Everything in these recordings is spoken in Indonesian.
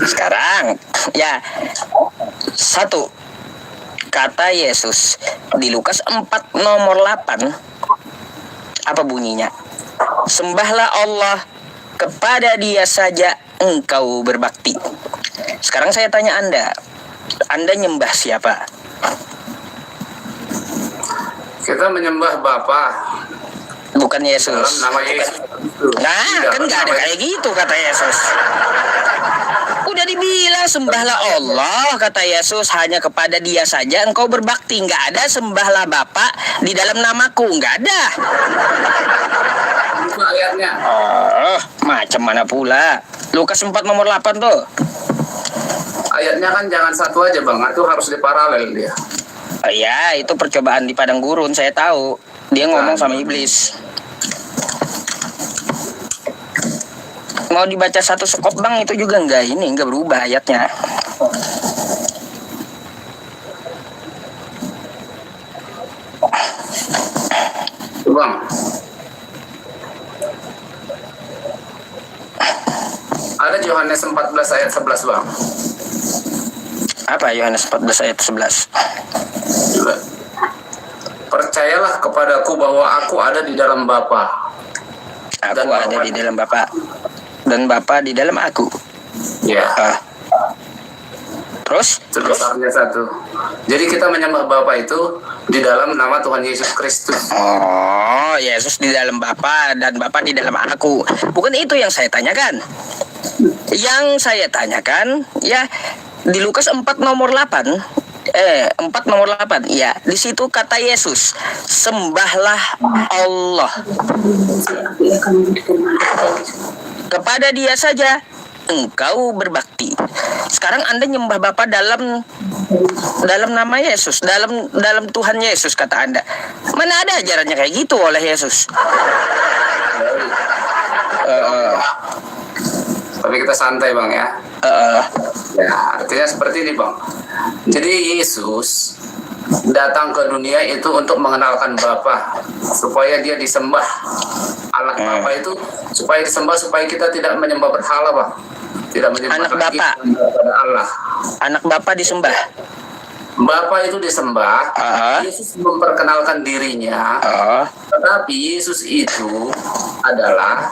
sekarang ya satu kata Yesus di Lukas 4 nomor 8 apa bunyinya? Sembahlah Allah, kepada Dia saja engkau berbakti. Sekarang saya tanya Anda nyembah siapa? Kita menyembah Bapa. Bukan Yesus. Dalam nama Yesus. Nah, kan nggak ada kayak gitu kata Yesus. Udah dibilang sembahlah Allah kata Yesus, hanya kepada Dia saja engkau berbakti. Nggak ada sembahlah Bapa di dalam namaku, nggak ada. Itu ayatnya. Oh, macam mana pula? Lukas 4 nomor 8 tuh. Ayatnya kan jangan satu aja bang, itu harus diparalel dia. Oh, ya, itu percobaan di padang gurun, saya tahu. Dia ngomong sama iblis. Mau dibaca satu sekop bang, itu juga enggak berubah ayatnya. Tuh, bang. Ada Yohanes 14 ayat 11 bang. Apa Yohanes 14 ayat 11? Coba. Percayalah kepadaku bahwa aku ada di dalam Bapa. Aku ada di dalam Bapa dan Bapa di dalam aku. Ya. Terus? Sebesarnya satu. Jadi kita menyembah Bapa itu di dalam nama Tuhan Yesus Kristus. Oh, Yesus di dalam Bapa dan Bapa di dalam aku. Bukan itu yang saya tanyakan. Yang saya tanyakan ya di Lukas 4 nomor 8 4 nomor 8 ya, di situ kata Yesus, sembahlah Allah, kepada Dia saja engkau berbakti. Sekarang Anda nyembah Bapa dalam nama Yesus, dalam Tuhan Yesus kata Anda. Mana ada ajarannya kayak gitu oleh Yesus? Tapi kita santai bang ya. Ya, artinya seperti ini bang. Jadi Yesus datang ke dunia itu untuk mengenalkan Bapa, supaya Dia disembah. Allah Bapa itu supaya disembah, supaya kita tidak menyembah berhala bang, tidak menyembah anak Bapa kepada Allah. Anak Bapa disembah. Bapa itu disembah. Yesus memperkenalkan dirinya. Tetapi Yesus itu adalah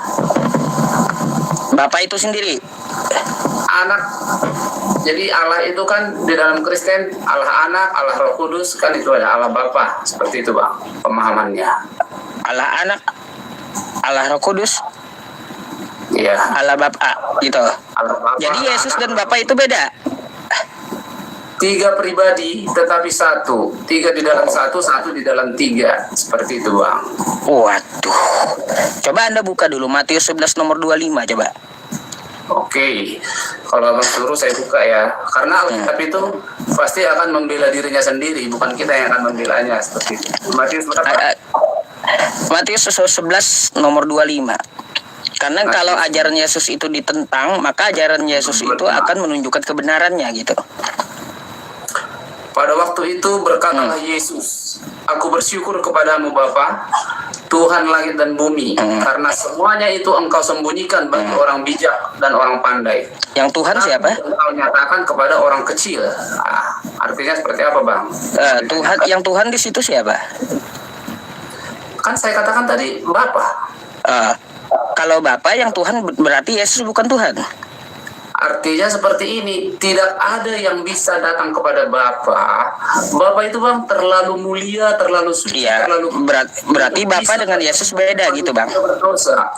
Bapa itu sendiri. Anak. Jadi Allah itu kan di dalam Kristen Allah Anak, Allah Roh Kudus, kan itu ada Allah Bapa. Seperti itu bang pemahamannya. Allah Anak, Allah Roh Kudus, Iya. Allah Bapa gitu. Allah Bapa, Jadi Yesus Anak, dan Bapa itu beda. tiga pribadi tetapi satu. Tiga di dalam satu, satu di dalam tiga. Seperti itu bang. Waduh. Coba Anda buka dulu Matius 11 nomor 25 coba. Oke, kalau abang suruh saya buka ya. Karena Alkitab itu pasti akan membela dirinya sendiri, bukan kita yang akan membelanya. Seperti itu. Matius berapa? Matius 11 nomor 25. Karena kalau ajaran Yesus itu ditentang, maka ajaran Yesus itu akan menunjukkan kebenarannya gitu. Pada waktu itu berkatalah Yesus, aku bersyukur kepadamu Bapa, Tuhan langit dan bumi, karena semuanya itu engkau sembunyikan bagi orang bijak dan orang pandai. Yang Tuhan siapa? Engkau nyatakan kepada orang kecil. Artinya seperti apa bang? Yang Tuhan di situ siapa? Kan saya katakan tadi Bapa. Kalau Bapa yang Tuhan berarti Yesus bukan Tuhan. Artinya seperti ini, tidak ada yang bisa datang kepada Bapa. Bapa itu bang terlalu mulia, terlalu suci, terlalu berarti Bapa dengan Yesus beda gitu bang. Berdosa.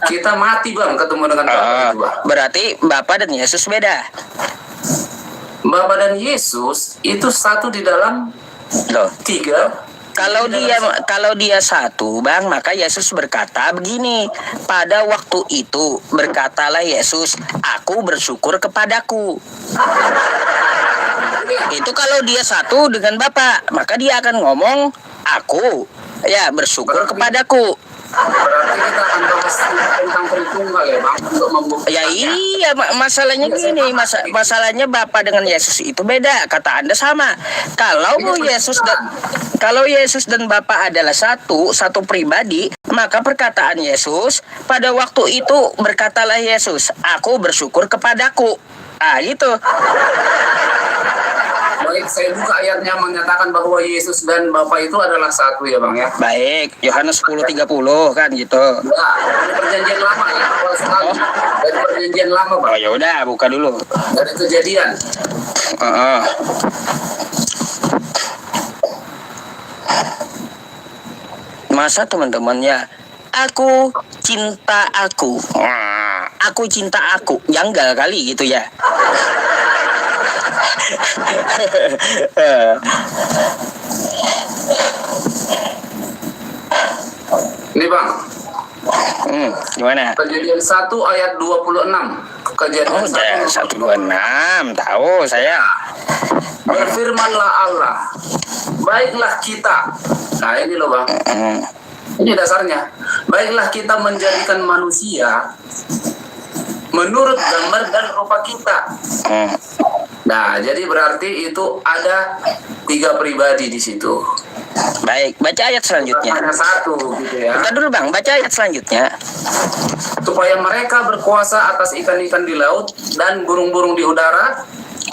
Kita mati bang ketemu dengan Bapa itu bang. Berarti Bapa dan Yesus beda. Bapa dan Yesus itu satu di dalam tiga. Kalau dia satu bang, maka Yesus berkata begini, pada waktu itu berkatalah Yesus, aku bersyukur kepadaku. Itu kalau dia satu dengan Bapa, maka dia akan ngomong aku ya bersyukur kepadaku. Berarti kita akan tahu bahas tentang Tritunggal ya Bang, untuk membuktikan. Ya iya, masalahnya gini, masalahnya Bapa dengan Yesus itu beda. Kata Anda sama. Kalau Yesus dan Bapa adalah satu pribadi, maka perkataan Yesus pada waktu itu berkatalah Yesus, "Aku bersyukur kepadaku." Ah, gitu. Baik, saya buka ayatnya menyatakan bahwa Yesus dan Bapa itu adalah satu ya Bang ya. Baik, Yohanes 10:30 kan gitu. Ya, dari perjanjian lama ya, awal sekali. Dari perjanjian lama Bang. Oh ya udah, buka dulu. Dari Kejadian. Masa teman-temannya, aku cinta aku. Aku cinta aku. Janggal kali gitu ya. Ini Bang. Gimana? Kejadian 1 ayat 26. Kejadian 1:26. Tahu saya. Berfirmanlah Allah, baiklah kita. Nah ini loh Bang. Ini dasarnya. Baiklah kita menjadikan manusia menurut gambar dan rupa kita. Nah, jadi berarti itu ada 3 pribadi di situ. Baik, baca ayat selanjutnya. Hanya satu gitu ya. Bentar dulu Bang, baca ayat selanjutnya. Supaya mereka berkuasa atas ikan-ikan di laut dan burung-burung di udara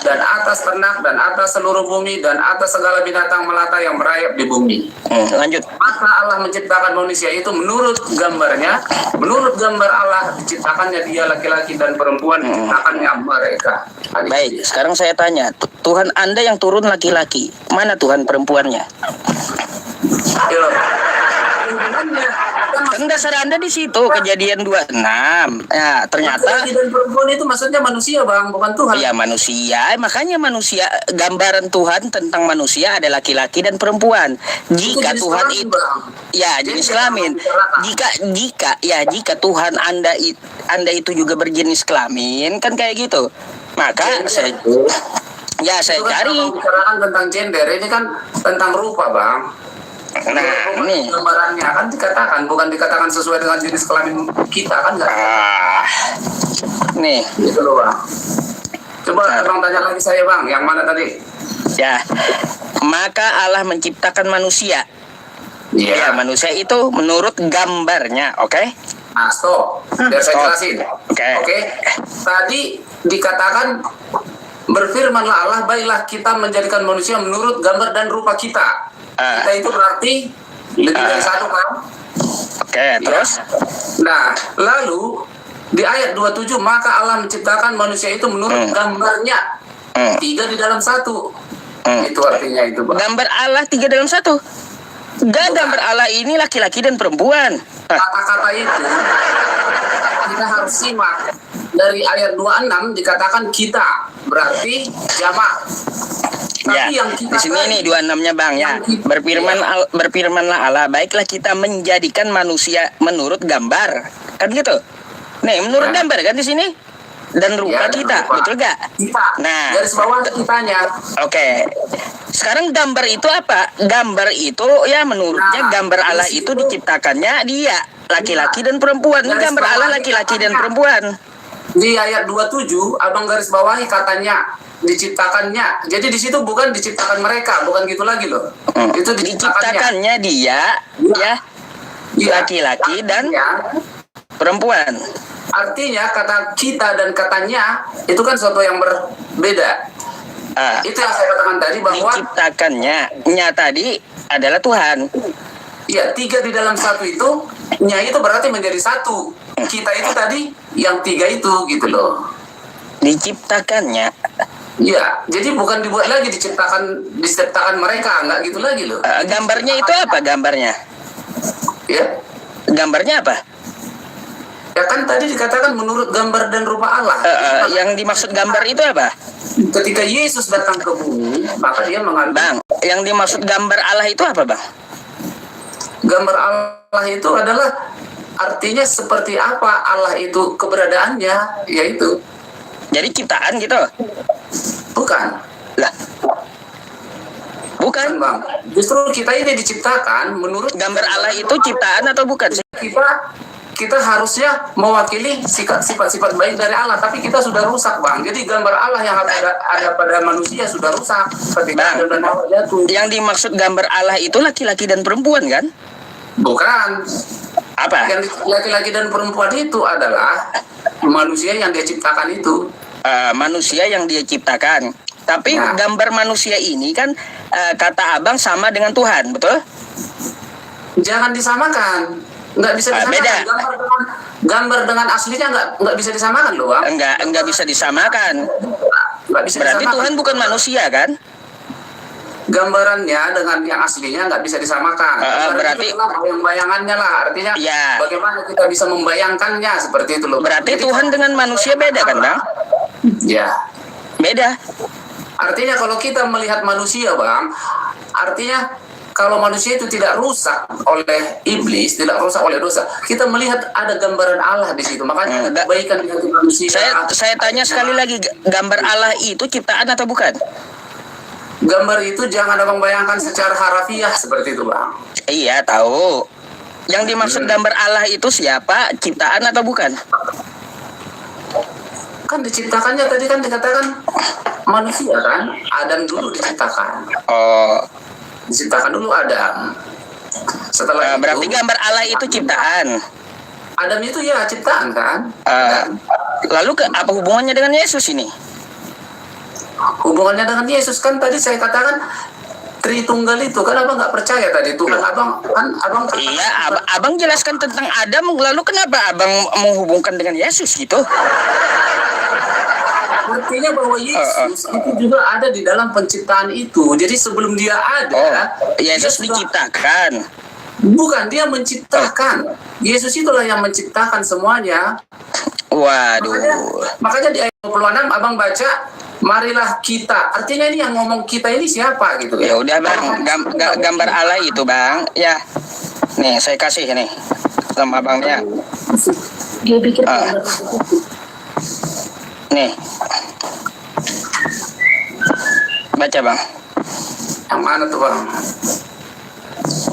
dan atas ternak dan atas seluruh bumi dan atas segala binatang melata yang merayap di bumi. Lanjut. Maka Allah menciptakan manusia itu menurut gambarnya, menurut gambar Allah diciptakannya dia laki-laki dan perempuan diciptakannya mereka. Baik, sekarang saya tanya, Tuhan Anda yang turun laki-laki, mana Tuhan perempuannya? Yo. Kan dasar Anda di situ, Kejadian 26. Ya, ternyata laki dan perempuan itu maksudnya manusia Bang, bukan Tuhan. ya manusia, makanya manusia, gambaran Tuhan tentang manusia ada laki-laki dan perempuan. Jika jenis Tuhan kelamin, itu Bang. ya jenis kelamin. Jika Tuhan Anda itu juga berjenis kelamin, kan kayak gitu. Maka saya cari. Kalau bicarakan tentang gender, ini kan tentang rupa Bang. Nah, ini gambarannya kan bukan dikatakan sesuai dengan jenis kelamin kita kan nggak? Nih, gitu loh Bang. Coba Bang tanya lagi saya Bang, yang mana tadi? ya. Maka Allah menciptakan manusia. Iya. Ya, manusia itu menurut gambarnya, oke? Nah, stop. Biar saya jelasin. Oke. Tadi dikatakan berfirmanlah Allah, baiklah kita menjadikan manusia menurut gambar dan rupa kita. Kita itu berarti lebih dari satu kan? Oke, terus? Nah, lalu di ayat 27 maka Allah menciptakan manusia itu menurut gambarnya. 3 di dalam 1. Itu artinya itu, Bang. Gambar Allah 3 dalam 1. Gambar Allah ini laki-laki dan perempuan. Kata-kata itu kita harus simak. Dari ayat 26 dikatakan kita, berarti jamak. Ya, di sini nih 26-nya Bang ya. Berfirmanlah Allah, baiklah kita menjadikan manusia menurut gambar. Kan gitu. Nih, menurut gambar kan di sini. Dan rupa kita, betul gak? Kita. Nah, garis bawah kitanya. Oke. Sekarang gambar itu apa? Gambar itu ya menurutnya gambar Allah itu diciptakannya dia laki-laki dan perempuan. Ini gambar Allah laki-laki dan perempuan. Di ayat 27 Abang garis bawahi katanya diciptakannya. Jadi di situ bukan diciptakan mereka, bukan gitu lagi loh. Itu diciptakannya dia ya laki-laki dan perempuan. Artinya kata kita dan katanya itu kan suatu yang berbeda. Itu yang saya katakan tadi bahwa diciptakannya tadi adalah Tuhan. Iya, 3 di dalam 1 itu nya itu berarti menjadi 1. Kita itu tadi yang 3 itu gitu loh. Diciptakannya. Iya, jadi bukan dibuat lagi diciptakan mereka, enggak gitu lagi loh. Gambarnya itu apa gambarnya? Ya. Gambarnya apa? Ya kan tadi dikatakan menurut gambar dan rupa Allah. Yang dimaksud gambar itu apa? Ketika Yesus datang ke bumi, maka dia mengambil. Bang, yang dimaksud gambar Allah itu apa, Bang? Gambar Allah itu adalah artinya seperti apa Allah itu keberadaannya, yaitu. Jadi ciptaan gitu? Bukan. Lah. Bukan, Bang. Justru kita ini diciptakan menurut gambar Allah itu ciptaan atau bukan sih? Kita kita harusnya mewakili sifat-sifat baik dari Allah, tapi kita sudah rusak, Bang. Jadi gambar Allah yang ada pada manusia sudah rusak. Ketika Bang, Adam dan Hawa jatuh. yang dimaksud gambar Allah itu laki-laki dan perempuan kan? Bukan. Apa? Yang laki-laki dan perempuan itu adalah manusia yang dia ciptakan itu. Manusia yang dia ciptakan. Tapi Nah. gambar manusia ini kan kata abang sama dengan Tuhan, betul? Jangan disamakan. Nggak bisa disamakan. Beda. Gambar dengan aslinya nggak bisa disamakan loh, Bang. Enggak bisa disamakan. Nggak bisa Berarti disamakan. Tuhan bukan manusia kan? Gambarannya dengan yang aslinya nggak bisa disamakan. Berarti- itu adalah bayangannya lah, artinya Ya. bagaimana kita bisa membayangkannya seperti itu loh. Berarti Jadi, Tuhan dengan manusia beda kan, Bang? ya. Beda. Artinya kalau kita melihat manusia, Bang, artinya kalau manusia itu tidak rusak oleh iblis, tidak rusak oleh dosa, kita melihat ada gambaran Allah di situ. Makanya ada kebaikan di hati manusia. Saya tanya sekali lagi, gambar Allah itu ciptaan atau bukan? Gambar itu jangan abang bayangkan secara harafiah seperti itu, Bang. Iya, tahu. Yang dimaksud gambar Allah itu siapa? Ciptaan atau bukan? Kan diciptakannya tadi kan dikatakan manusia kan, Adam dulu diciptakan. Oh, Diciptakan dulu Adam. Setelah berarti itu gambar Allah itu ciptaan. Adam itu ya ciptaan kan. Lalu apa hubungannya dengan Yesus ini? Hubungannya dengan Yesus kan tadi saya katakan Tritunggal itu kan abang nggak percaya tadi Tuhan abang katakan, Iya, abang jelaskan tentang Adam, lalu kenapa abang menghubungkan dengan Yesus gitu? artinya bahwa Yesus itu juga ada di dalam penciptaan itu. Jadi sebelum dia ada, Yesus dia sudah- diciptakan. bukan dia menciptakan. Yesus itulah yang menciptakan semuanya. Waduh. Makanya di ayat 26 abang baca, marilah kita. Artinya ini yang ngomong kita ini siapa gitu Ya udah Bang, gambar Allah itu Bang. Ya. Nih, saya kasih nih sama abangnya. Dia pikir Nih. Baca Bang. yang mana tuh, Bang?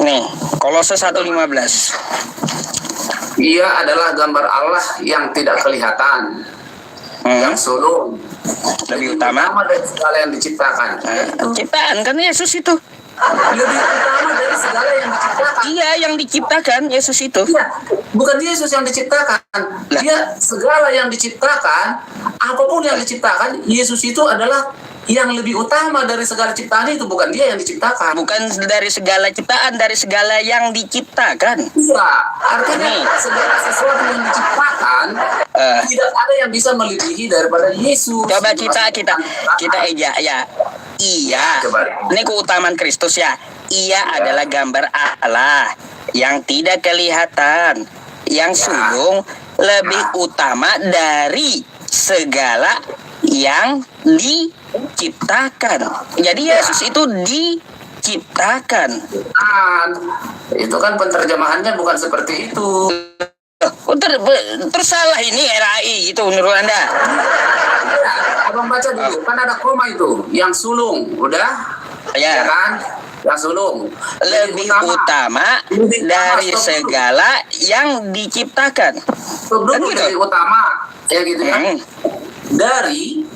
Nih, Kolose 1:15. Ia adalah gambar Allah yang tidak kelihatan, yang sulung, Lebih utama. dari segala yang diciptakan. Ciptaan kan Yesus itu. Lebih utama dari segala yang diciptakan. Iya, yang diciptakan Yesus itu. Iya, bukan Yesus yang diciptakan. Dia segala yang diciptakan, apapun yang diciptakan, Yesus itu adalah yang lebih utama dari segala ciptaan itu, bukan dia yang diciptakan. Bukan dari segala ciptaan, dari segala yang diciptakan. Iya, artinya Nih. segala sesuatu yang diciptakan tidak ada yang bisa melebihi daripada Yesus. Coba kita eja ya. Iya. Coba. Ini keutamaan Kristus ya. Ia adalah gambar Allah yang tidak kelihatan, yang sulung lebih utama dari segala yang diciptakan. Jadi Yesus itu diciptakan. Itu kan penerjemahannya bukan seperti itu. Tersalah ini RAI itu menurut Anda? Abang baca dulu, kan ada koma itu, yang sulung, udah? Ya. kan? Yang sulung. Lebih utama dari segala yang diciptakan. Dulu Kan gitu? dari utama, ya gitu ya. Dari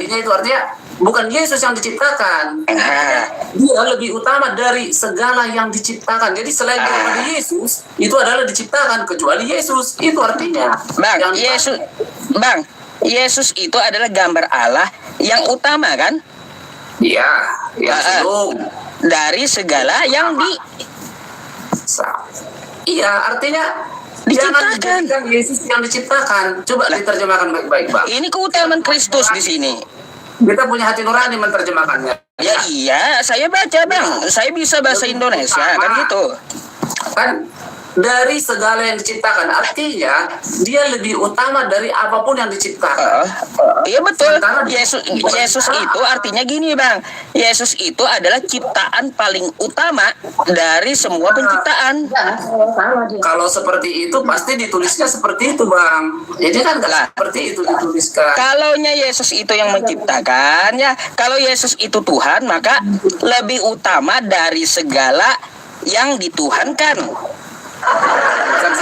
itu artinya bukan Yesus yang diciptakan. Dia lebih utama dari segala yang diciptakan. Jadi selain daripada Yesus, itu adalah diciptakan kecuali Yesus. Itu artinya. Bang, Yesus itu adalah gambar Allah yang utama kan? Iya, yang sulung. Dari segala yang Iya, artinya diciptakan. Jangan dijadikan Yesus yang diciptakan. Coba diterjemahkan baik-baik, Bang. Ini keutamaan Kristus di sini. Kita punya hati nurani menerjemahkannya. Ya iya, saya baca Bang. Saya bisa bahasa Indonesia kan gitu. Kan dari segala yang diciptakan, artinya dia lebih utama dari apapun yang diciptakan. Iya betul. Yesus itu artinya gini Bang. Yesus itu adalah ciptaan paling utama dari semua penciptaan. Kalau seperti itu pasti ditulisnya seperti itu, Bang. Jadi kan nggak seperti itu dituliskan. Kalaunya Yesus itu yang menciptakan ya, kalau Yesus itu Tuhan maka lebih utama dari segala yang dituhankan. Bukan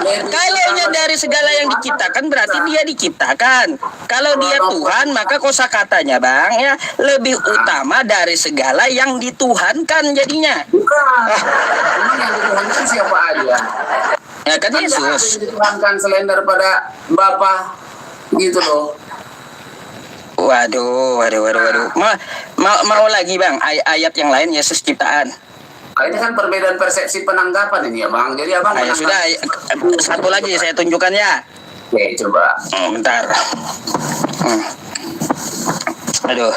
Kalaunya dari segala yang diciptakan berarti dia diciptakan. Kalau dia Tuhan maka kosakatanya Bang ya lebih utama dari segala yang dituhankan jadinya. Bukan. Emang yang dituhankan siapa aja? Ya kan Yesus. Yang dituhankan selain daripada Bapa gitu loh. Waduh. Mau lagi Bang ayat yang lain Yesus ciptaan. Ini kan perbedaan persepsi penanggapan ini ya Bang. Jadi Abang Ya sudah, satu lagi saya tunjukkan ya. Oke, coba. Bentar. Aduh.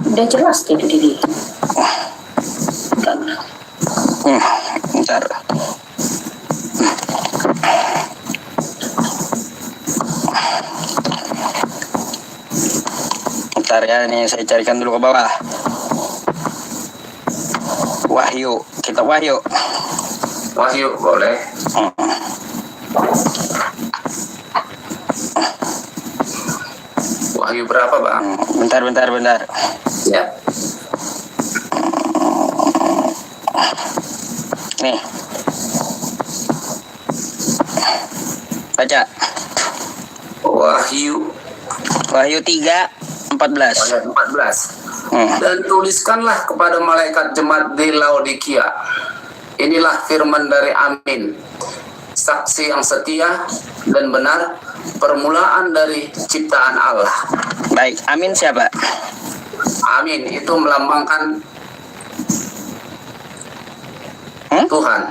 Udah jelas itu Didi. Bentar. Bentar ya, ini saya carikan dulu ke bawah. Wahyu, kita Wahyu. Wahyu boleh. Wahyu berapa Bang? Bentar. Ya. Nih. Baca. Wahyu 3:14. Ayat 14. Dan tuliskanlah kepada malaikat jemaat di Laodikia. Inilah firman dari Amin, saksi yang setia dan benar, permulaan dari ciptaan Allah. Baik, Amin siapa? Amin itu melambangkan Tuhan.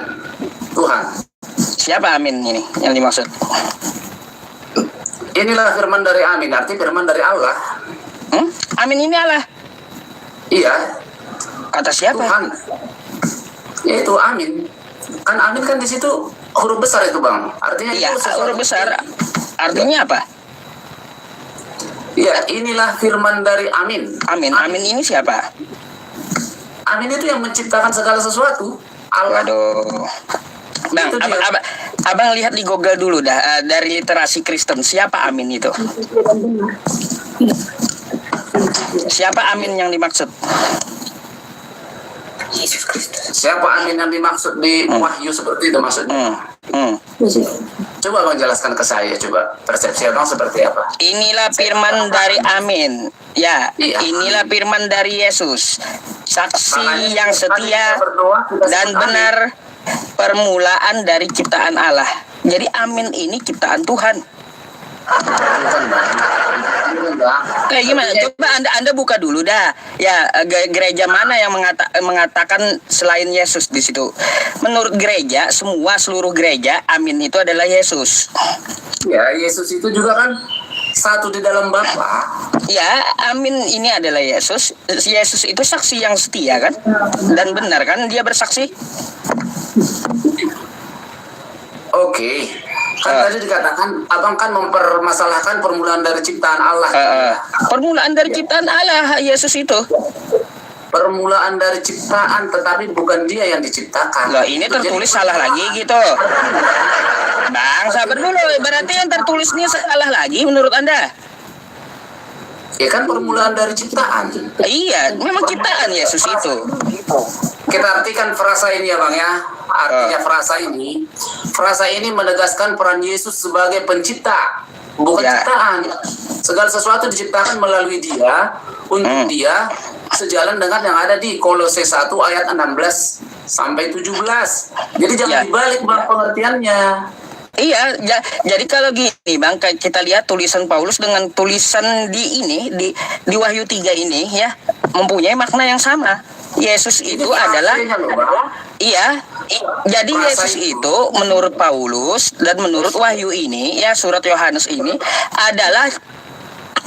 Siapa Amin ini yang dimaksud? Inilah firman dari Amin, arti firman dari Allah. Amin ini Allah. Iya. Kata siapa? Tuhan. Yaitu Amin. Kan Amin kan di situ huruf besar itu Bang. Artinya Iya, itu sesuatu. huruf besar. Artinya apa? Iya, inilah firman dari Amin. Amin ini siapa? Amin itu yang menciptakan segala sesuatu. Allah. Waduh. Bang, Itu dia. abang lihat di Google dulu dah dari literasi Kristen siapa Amin itu? Siapa Amin yang dimaksud? Yesus Kristus. Siapa Amin yang dimaksud di Wahyu seperti itu maksudnya? Coba Bang jelaskan ke saya, coba persepsi Abang seperti apa? Inilah firman dari Amin. Ya, Iya. inilah firman dari Yesus. Saksi Makanya yang setia kita berdoa, kita dan sebut benar, permulaan dari ciptaan Allah. Jadi Amin ini ciptaan Tuhan. Bukan Bang. Bukan, Bang. Kayak gimana? Coba Anda buka dulu dah. Ya, gereja mana yang mengatakan selain Yesus di situ? Menurut gereja, seluruh gereja, Amin itu adalah Yesus. Ya, Yesus itu juga kan satu di dalam Bapa. Ya, Amin ini adalah Yesus. Yesus itu saksi yang setia kan? Dan benar kan dia bersaksi? Oke. Kan tadi dikatakan Abang kan mempermasalahkan permulaan dari ciptaan Allah. Permulaan dari ciptaan Allah Yesus itu. Permulaan dari ciptaan, tetapi bukan dia yang diciptakan. Loh, ini tertulis salah lagi gitu. Bang, sabar dulu. Berarti yang tertulis ini salah lagi menurut Anda? Ya kan permulaan dari ciptaan. Iya, memang ciptaan Yesus itu. Kita artikan frasa ini ya Bang ya. Artinya frasa ini menegaskan peran Yesus sebagai pencipta, bukan Ya. ciptaan. Segala sesuatu diciptakan melalui dia, untuk dia, sejalan dengan yang ada di Kolose 1 ayat 16 sampai 17. Jadi jangan Ya. dibalik Bang pengertiannya. Iya, jadi kalau gini Bang, kita lihat tulisan Paulus dengan tulisan di Wahyu 3 ini ya, mempunyai makna yang sama. Yesus itu adalah Frasanya loh, Bang. iya. Jadi Yesus itu menurut Paulus dan menurut Wahyu ini ya surat Yohanes ini adalah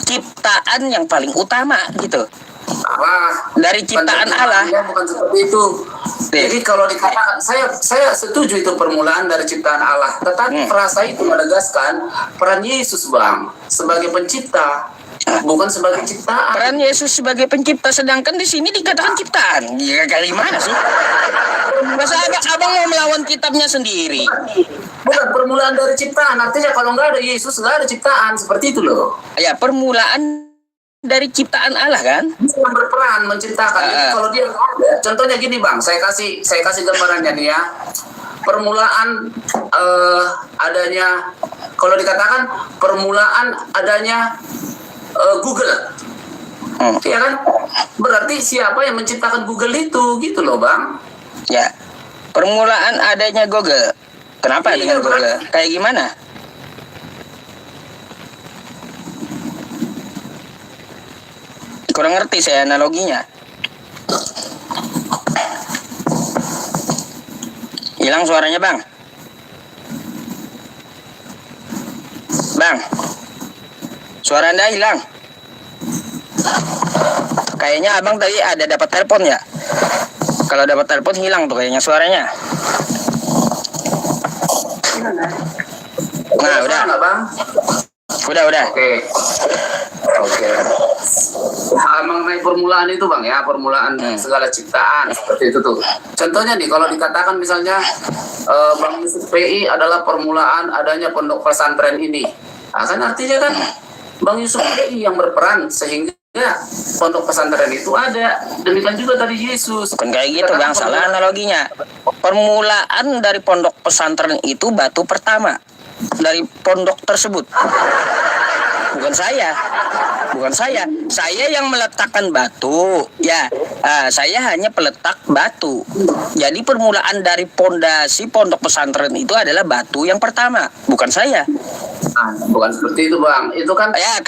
ciptaan yang paling utama gitu. Allah. Dari ciptaan Allah. Bukan seperti itu. Jadi kalau dikatakan saya setuju itu permulaan dari ciptaan Allah, tetapi frasa itu menegaskan peran Yesus Bang sebagai pencipta, bukan sebagai ciptaan. Peran Yesus sebagai pencipta, sedangkan di sini dikatakan ciptaan. Ya kali mana sih? Masa abang mau melawan kitabnya sendiri? Bukan permulaan dari ciptaan, artinya kalau nggak ada Yesus nggak ada ciptaan, seperti itu loh. Ya, permulaan dari ciptaan Allah kan? Yang berperan menciptakan. Jadi kalau dia nggak ada, contohnya gini bang, saya kasih gambarannya nih ya. Permulaan adanya, kalau dikatakan permulaan adanya Google, ya kan? Berarti siapa yang menciptakan Google itu, gitu loh bang? Ya, permulaan adanya Google. Kenapa Iya, dengan Google? Kayak gimana? Kurang ngerti saya analoginya. Hilang suaranya bang. Bang, suara Anda hilang. Kayaknya abang tadi ada dapat telepon ya. Kalau dapat telepon hilang tuh kayaknya suaranya. Nah, udah. Nggak, bang? Udah. Oke. Mengenai permulaan itu bang ya, permulaan segala ciptaan seperti itu tuh. Contohnya nih, kalau dikatakan misalnya Bang Yusuf PI adalah permulaan adanya pondok pesantren ini, nah, kan artinya kan Bang Yusuf PI yang berperan sehingga pondok pesantren itu ada. Demikian juga tadi Yesus. Bukan kayak gitu bang, salah analoginya. Permulaan dari pondok pesantren itu batu pertama dari pondok tersebut. Bukan saya. Saya yang meletakkan batu. Ya, saya hanya peletak batu. Jadi permulaan dari pondasi pondok pesantren itu adalah batu yang pertama, bukan saya. Bukan seperti itu bang. Itu kan Ya,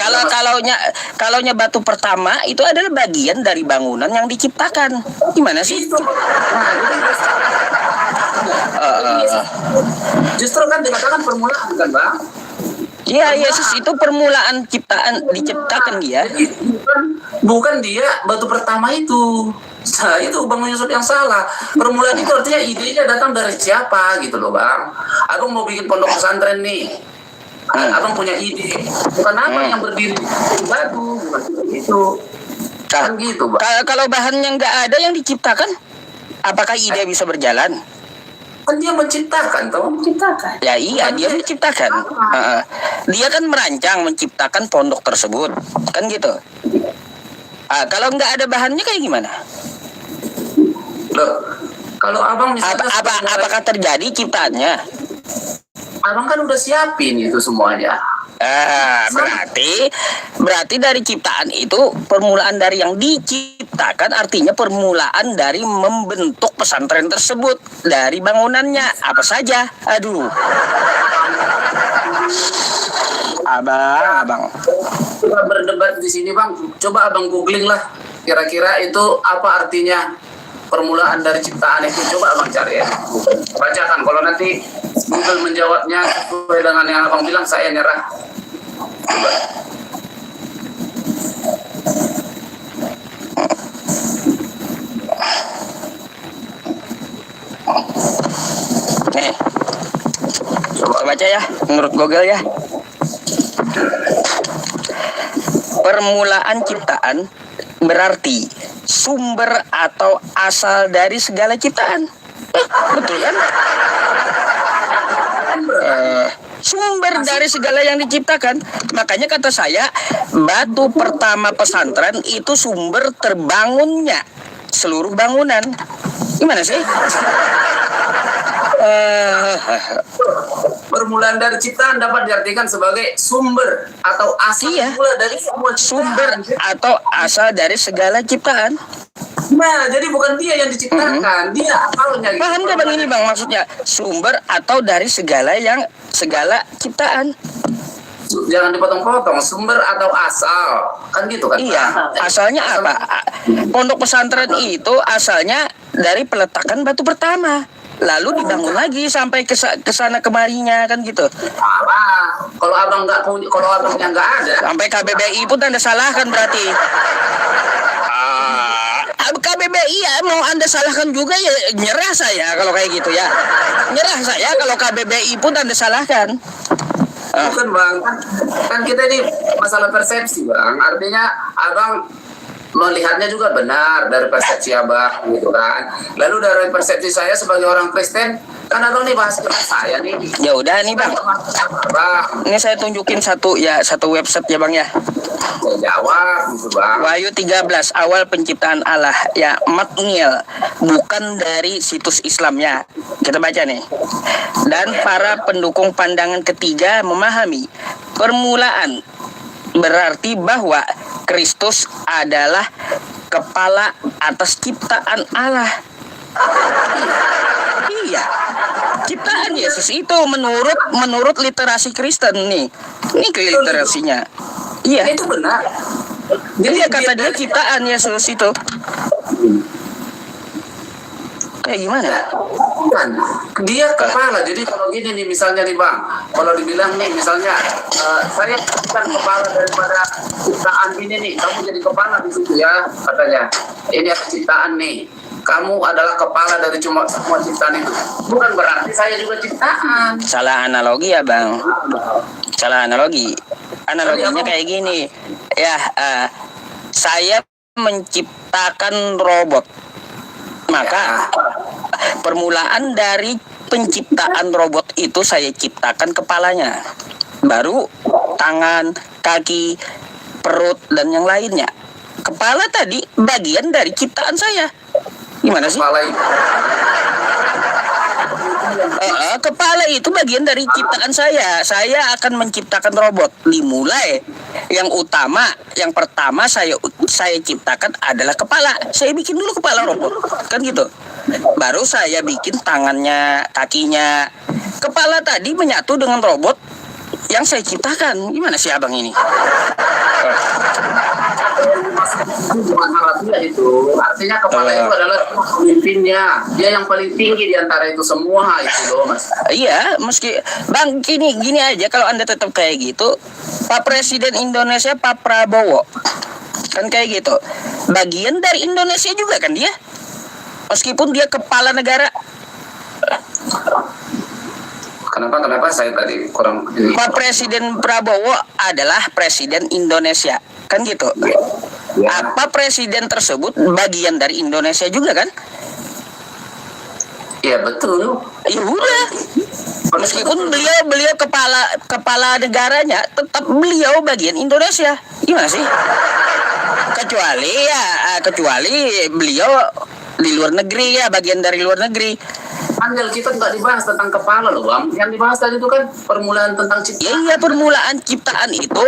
kalaunya batu pertama itu adalah bagian dari bangunan yang diciptakan. Gimana sih? itu. Justru kan dikatakan permulaan kan bang. Iya, Yesus itu permulaan diciptakan dia. Jadi, bukan dia batu pertama itu. Nah, itu Bang Yusuf yang salah. Permulaan itu artinya idenya datang dari siapa gitu loh bang. Abang mau bikin pondok pesantren nih. Abang punya ide. Bukan abang yang berdiri di batu, bukan itu. Kan gitu bang. Kalau bahannya nggak ada yang diciptakan, apakah ide bisa berjalan? Kan dia menciptakan toh. Menciptakan. Ya iya, dia menciptakan. Dia kan merancang menciptakan pondok tersebut, kan gitu. Kalau nggak ada bahannya kayak gimana? Loh, kalau abang misalnya Apakah terjadi ciptaannya? abang kan udah siapin itu semuanya. Berarti dari ciptaan itu permulaan dari yang diciptakan, artinya permulaan dari membentuk pesantren tersebut dari bangunannya apa saja. Aduh, abang. Kita berdebat di sini bang. Coba abang googling lah. Kira-kira itu apa artinya permulaan dari ciptaan itu? Coba abang cari ya. Bacakan. Kalau nanti Google menjawabnya sesuai dengan yang abang bilang, saya nyerah. Coba. Nih, coba baca ya, menurut Google ya. Permulaan ciptaan berarti sumber atau asal dari segala ciptaan. Betul kan? Sumber dari segala yang diciptakan. Makanya kata saya, batu pertama pesantren itu sumber terbangunnya seluruh bangunan. Gimana sih? Permulaan dari ciptaan dapat diartikan sebagai sumber atau asal mula dari semua ciptaan. Sumber atau asal dari segala ciptaan. Nah, jadi bukan dia yang diciptakan, dia asalnya. Paham gak bang ini bang maksudnya? Sumber atau dari segala ciptaan. Jangan dipotong-potong, sumber atau asal. Kan gitu kan? Iya, asalnya apa? Pondok pesantren itu asalnya dari peletakan batu pertama. Lalu dibangun lagi sampai ke sana kemarinya kan gitu. Apa? Kalau abang nggak punya, kalau abangnya nggak ada. Sampai KBBI pun Anda salahkan berarti. KBBI ya mau Anda salahkan juga ya, nyerah saya kalau kayak gitu ya. Nyerah saya kalau KBBI pun Anda salahkan. Bukan bang, kan kita ini masalah persepsi bang. Artinya abang melihatnya juga benar dari persepsi abang gitu kan. Lalu dari persepsi saya sebagai orang Kristen, kan abang nih bahas dengan saya nih. Ya udah nih bang. Bang. Ini saya tunjukin satu website ya bang ya. saya jawab gitu bang. Wahyu 13 awal penciptaan Allah ya, Matngil, bukan dari situs Islamnya. Kita baca nih. Dan para pendukung pandangan ketiga memahami permulaan berarti bahwa Kristus adalah kepala atas ciptaan Allah. Iya, ciptaan Yesus itu menurut literasi Kristen nih. Ini ke literasinya. Iya. Itu benar. Jadi ya kata dia ciptaan Yesus itu. Kayak gimana? Bukan. Dia kepala. Jadi kalau gini nih misalnya nih bang, kalau dibilang nih misalnya saya bukan kepala daripada ciptaan ini nih, kamu jadi kepala di situ ya katanya. Ini ada ciptaan nih. Kamu adalah kepala dari semua ciptaan itu. Bukan berarti saya juga ciptaan. Salah analogi ya bang. Salah analogi. Analoginya kayak gini. Ya, saya menciptakan robot. Maka permulaan dari penciptaan robot itu saya ciptakan kepalanya. Baru tangan, kaki, perut, dan yang lainnya. Kepala tadi bagian dari ciptaan saya. Gimana sih? Kepala itu bagian dari ciptaan saya. Saya akan menciptakan robot. Dimulai yang utama, yang pertama saya ciptakan adalah kepala. Saya bikin dulu kepala robot, kan gitu. Baru saya bikin tangannya, kakinya. Kepala tadi menyatu dengan robot yang saya ciptakan. Gimana sih abang ini? Bukan harapnya itu. Artinya kepala itu adalah pemimpinnya. Dia yang paling tinggi di antara itu semua itu loh mas. Iya, meski bang gini aja, kalau Anda tetap kayak gitu, Pak Presiden Indonesia Pak Prabowo kan kayak gitu. Bagian dari Indonesia juga kan dia. Meskipun dia kepala negara. Kenapa saya tadi kurang ini. Pak Presiden Prabowo adalah Presiden Indonesia. Kan gitu. Ya. Apa presiden tersebut bagian dari Indonesia juga kan? Iya betul. Ya udah. Meskipun beliau kepala negaranya, tetap beliau bagian Indonesia. Gimana sih? Kecuali beliau di luar negeri ya, bagian dari luar negeri. Panjang kita nggak dibahas tentang kepala loh bang. Yang dibahas tadi itu kan permulaan tentang ciptaan. Iya, permulaan ciptaan itu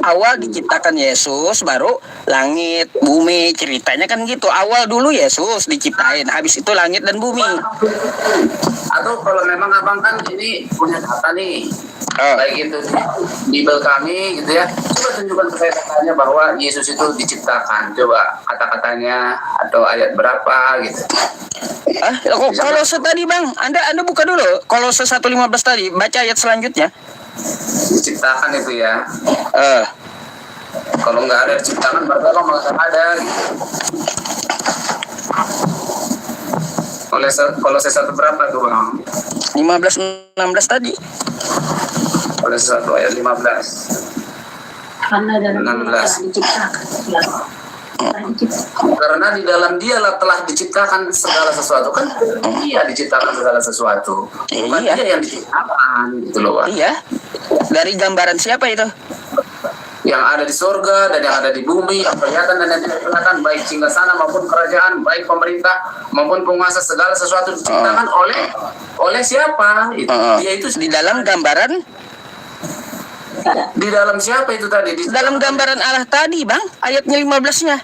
awal diciptakan Yesus, baru langit, bumi, ceritanya kan gitu. Awal dulu Yesus diciptain, habis itu langit dan bumi. Atau kalau memang abang kan ini punya data nih, baik itu di Bible kami gitu ya. Coba tunjukkan ke saya datanya bahwa Yesus itu diciptakan. Coba kata-katanya atau ayat berapa gitu. Kolose tadi bang, Anda buka dulu Kolose 1:15 tadi, baca ayat selanjutnya. Diciptakan itu ya. Kalau nggak ada diciptakan berarti Allah nggak ada. Kolose 1 berapa tuh bang? 15:16 tadi. Kolose 1 ayat 15. Karena dalam 16. diciptakan. Karena di dalam dialah telah diciptakan segala sesuatu. Kan dia diciptakan segala sesuatu. Bukan Iya. dia yang diciptakan gitu loh Pak. Iya. Dari gambaran siapa itu? Yang ada di surga dan yang ada di bumi, yang kelihatan dan yang tidak kelihatan, baik singgasana maupun kerajaan, baik pemerintah maupun penguasa, segala sesuatu diciptakan oleh siapa? Dia itu Di dalam gambaran, di dalam siapa itu tadi? dalam gambaran Allah tadi bang, ayatnya 15-nya.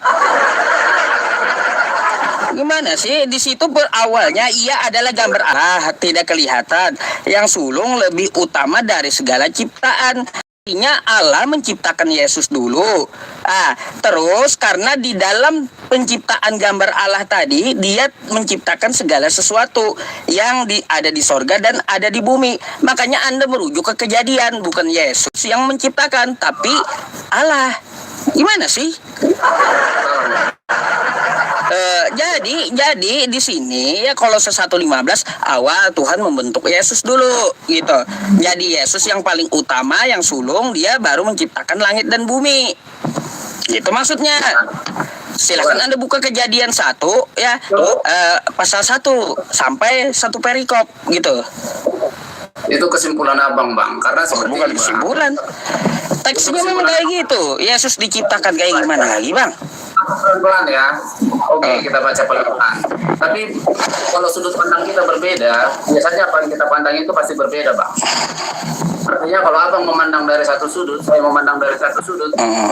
Gimana sih? Di situ berawalnya ia adalah gambar Allah, tidak kelihatan, yang sulung lebih utama dari segala ciptaan. Artinya Allah menciptakan Yesus dulu. Terus karena di dalam penciptaan gambar Allah tadi, dia menciptakan segala sesuatu yang ada di sorga dan ada di bumi. Makanya Anda merujuk ke Kejadian, bukan Yesus yang menciptakan, tapi Allah. Gimana sih? Jadi di sini ya Kolose 1:15 awal Tuhan membentuk Yesus dulu gitu. Jadi Yesus yang paling utama, yang sulung, dia baru menciptakan langit dan bumi. Itu maksudnya. Silakan Anda buka Kejadian 1 ya, pasal 1 sampai 1 perikop gitu. Itu kesimpulan abang bang, karena seperti Bukan kesimpulan. teksnya memang kayak gitu. Yesus diciptakan kayak gimana lagi, Bang? Pelan-pelan ya. Oke, kita baca pelan-pelan. Tapi kalau sudut pandang kita berbeda, biasanya apa yang kita pandang itu pasti berbeda, Bang. Artinya kalau abang memandang dari satu sudut, saya memandang dari satu sudut,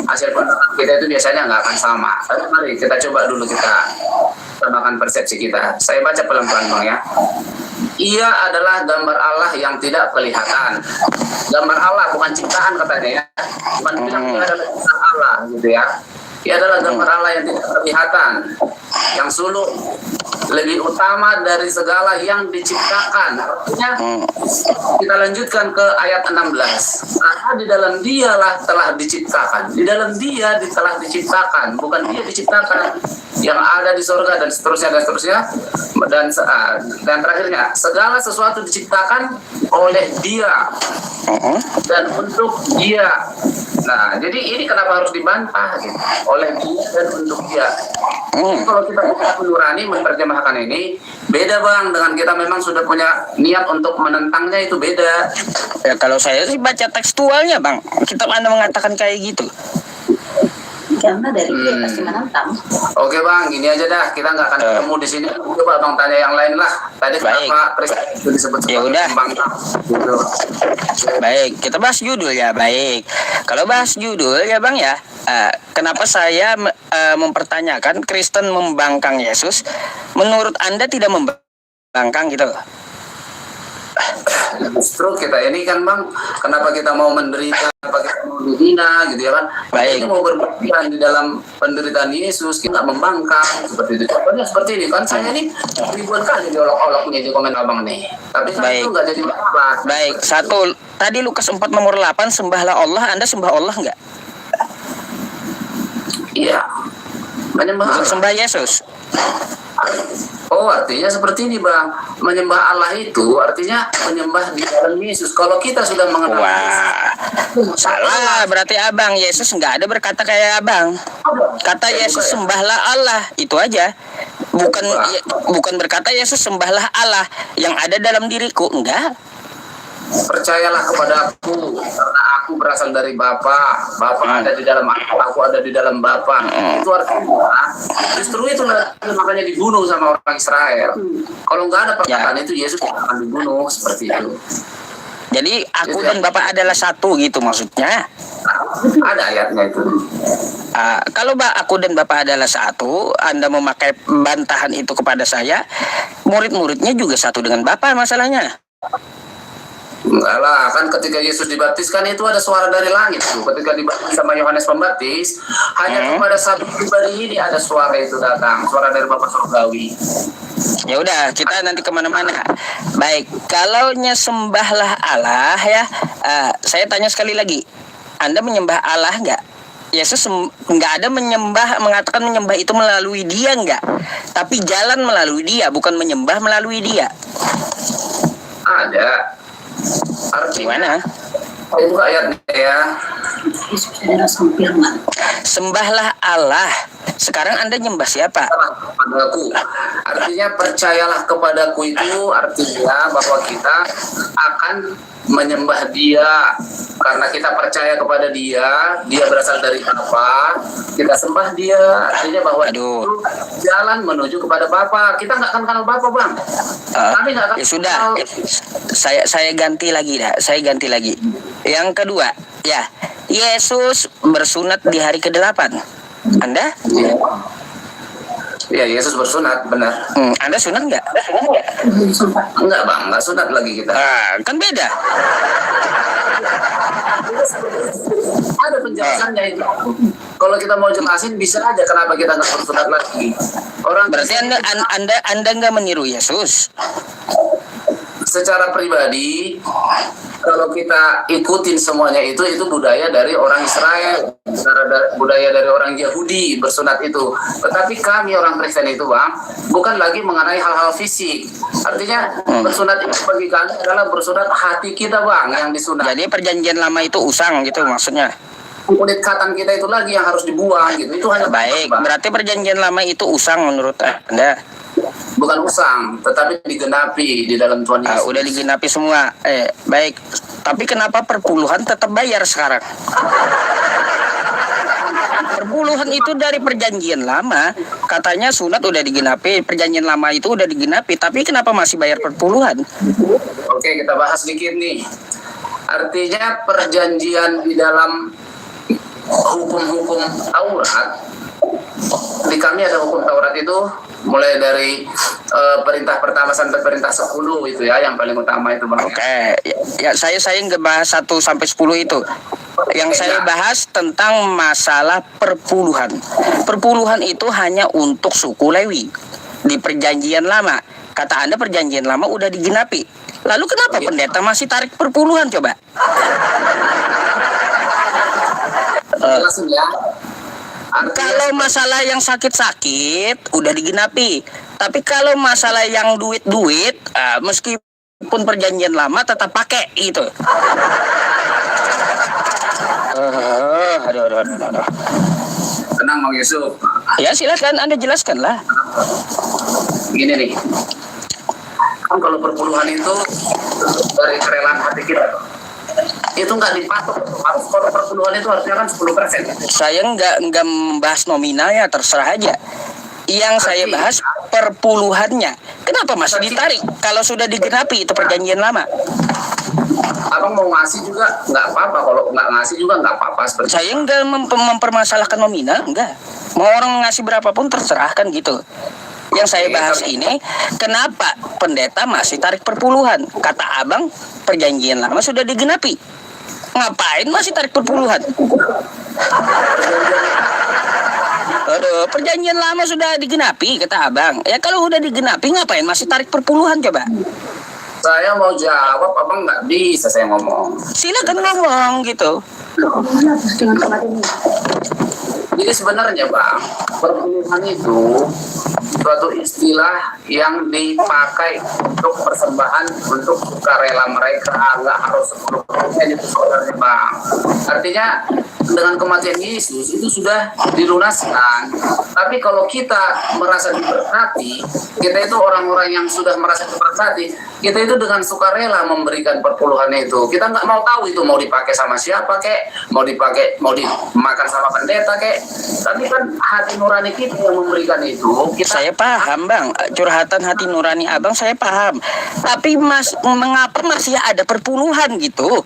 hasil pandangan kita itu biasanya nggak akan sama. Tapi mari kita coba dulu kita samakan persepsi kita. Saya baca pelan-pelan, Bang ya. Ia adalah gambar Allah yang tidak kelihatan. Gambar Allah bukan ciptaan katanya ya. Bukan bilang ia adalah ciptaan Allah gitu ya. Ia adalah gambar Allah yang tidak kelihatan, yang suluk, lebih utama dari segala yang diciptakan. Artinya kita lanjutkan ke ayat 16. Karena di dalam dialah telah diciptakan. Di dalam dia telah diciptakan, bukan dia diciptakan. Yang ada di surga dan seterusnya dan seterusnya. Dan terakhirnya, segala sesuatu diciptakan oleh dia dan untuk dia. Nah, jadi ini kenapa harus dibantah gitu? Oleh dia dan untuk dia. Jadi kalau kita nurani menerjemahkan ini, beda Bang dengan kita memang sudah punya niat untuk menentangnya, itu beda. Ya kalau saya sih baca tekstualnya, Bang. Kitab Anda mengatakan kayak gitu. Karena dari dia pasti menentang. Oke Bang, gini aja dah, kita nggak akan ketemu di sini. Coba Bang tanya yang lain lah. Tadi kenapa presiden itu disebut sebagai pembangkang? Gitu. Baik, kita bahas judul ya. Baik, kalau bahas judul ya Bang ya, kenapa saya mempertanyakan Kristen membangkang Yesus? Menurut Anda tidak membangkang gitu? Justru kita ini kan Bang, kenapa kita mau menderita, kenapa kita mau dihina gitu ya kan? Baik. Kita mau berbagian di dalam penderitaan Yesus, kita membangkang seperti itu. Contohnya seperti ini kan, saya ini ribuan kali diolok-olok nih di komen Abang nih. Tapi kan itu nggak jadi masalah. Baik, satu. Tadi Lukas 4 nomor 8, sembahlah Allah. Anda sembah Allah nggak? Iya. Menyembah Allah. Sembah Yesus. Oh, artinya seperti ini Bang. Menyembah Allah itu artinya menyembah di dalam Yesus. Kalau kita sudah mengenal Yesus, salah berarti Abang. Yesus nggak ada berkata kayak Abang. Kata Yesus sembahlah Allah, itu aja. Bukan berkata Yesus sembahlah Allah yang ada dalam diriku, enggak. Percayalah kepada aku karena aku berasal dari Bapa. Bapa ada di dalam aku ada di dalam Bapa. Itu artinya justru itu makanya dibunuh sama orang Israel. Kalau nggak ada perkataan itu, Yesus akan dibunuh seperti itu. Jadi aku dan Bapa adalah satu gitu maksudnya. Ada ayatnya itu. Kalau aku dan Bapa adalah satu, Anda memakai bantahan itu kepada saya, murid-muridnya juga satu dengan Bapa masalahnya. Enggak lah, kan ketika Yesus dibaptiskan itu ada suara dari langit tuh. Ketika dibaptis sama Yohanes Pembaptis, hanya kepada satu pribadi ini ada suara itu datang, suara dari Bapa Surgawi. Ya udah, kita nanti kemana-mana. Baik, kalau sembahlah Allah ya, saya tanya sekali lagi, Anda menyembah Allah nggak? Yesus nggak ada mengatakan menyembah itu melalui dia nggak, tapi jalan melalui dia, bukan menyembah melalui dia. Ada. Gimana? Itu ayatnya ya. Sembahlah Allah. Sekarang Anda nyembah siapa? Kepadaku. Artinya percayalah kepadaku itu artinya bahwa kita akan menyembah dia karena kita percaya kepada dia berasal dari Bapa, kita sembah dia, artinya bahwa itu jalan menuju kepada Bapa. Kita nggak akan kenal Bapa Bang. Kami nggak akan ya sudah, saya ganti lagi dah, saya ganti lagi. Yang kedua, ya, Yesus bersunat di hari ke-8. Anda? Ya, Yesus bersunat, benar. Anda sunat nggak? Enggak Bang, nggak sunat lagi kita. Kan beda. Ada penjelasannya itu. Kalau kita mau jelasin bisa aja kenapa kita nggak bersunat lagi. Berarti Anda nggak meniru Yesus. Secara pribadi, kalau kita ikutin semuanya itu budaya dari orang Israel, budaya dari orang Yahudi bersunat itu. Tetapi kami orang Kristen itu Bang, bukan lagi mengenai hal-hal fisik. Artinya bersunat itu bagi kami adalah bersunat hati kita Bang yang disunat. Jadi perjanjian lama itu usang gitu maksudnya. Kulit katan kita itu lagi yang harus dibuang gitu. Itu hanya baik. Bang. Berarti perjanjian lama itu usang menurut Anda? Bukan usang, tetapi digenapi di dalam Tuhan Yesus. Udah digenapi semua. Baik. Tapi kenapa perpuluhan tetap bayar sekarang? Perpuluhan itu dari perjanjian lama. Katanya sunat udah digenapi, perjanjian lama itu udah digenapi. Tapi kenapa masih bayar perpuluhan? Oke, kita bahas sedikit nih. Artinya perjanjian di dalam hukum-hukum Taurat, di kami ada hukum Taurat itu mulai dari perintah pertama sampai perintah 10 itu ya, yang paling utama itu Bang. Oke, ya saya nggak bahas 1 sampai 10 itu. Yang saya bahas tentang masalah perpuluhan. Perpuluhan itu hanya untuk suku Lewi di perjanjian lama. Kata Anda perjanjian lama udah digenapi. Lalu kenapa pendeta masih tarik perpuluhan coba? Jelasin ya. Kalau masalah yang sakit-sakit udah digenapi. Tapi kalau masalah yang duit-duit, meskipun perjanjian lama tetap pakai gitu. Aduh. Tenang Bang Yusuf. Ya silakan Anda jelaskan lah. Gini nih. Kan kalau perpuluhan itu dari kerelaan hati kita. Itu nggak dipatok. Harus kalau perpuluhan itu harusnya kan 10%. Saya nggak membahas nominal ya, terserah aja. Yang saya bahas perpuluhannya. Kenapa masih ditarik? Kalau sudah digenapi itu perjanjian lama. Abang mau ngasih juga nggak apa-apa. Kalau nggak ngasih juga nggak apa-apa. Seperti Saya nggak mempermasalahkan nominal, enggak. Mau orang ngasih berapapun terserah kan gitu. Yang saya bahas ini, kenapa pendeta masih tarik perpuluhan? Kata abang, perjanjian lama sudah digenapi. Ngapain masih tarik perpuluhan? Aduh, perjanjian lama sudah digenapi, kata abang. Ya kalau udah digenapi, ngapain masih tarik perpuluhan coba? saya mau jawab, abang nggak bisa saya ngomong. Silakan ngomong gitu. Jadi sebenarnya Bang, perpuluhan itu suatu istilah yang dipakai untuk persembahan untuk sukarela mereka, nggak harus 10% itu sebenarnya Bang. Artinya dengan kematian Yesus itu sudah dilunaskan. Tapi kalau kita merasa diberkati, kita itu orang-orang yang sudah merasa diberkati, kita itu dengan sukarela memberikan perpuluhan itu. Kita nggak mau tahu itu mau dipakai sama siapa kek, mau dimakan sama pendeta kek. Tapi kan hati nurani kita yang memberikan itu. Saya paham bang, curhatan hati nurani abang saya paham. Tapi mengapa masih ada perpuluhan gitu?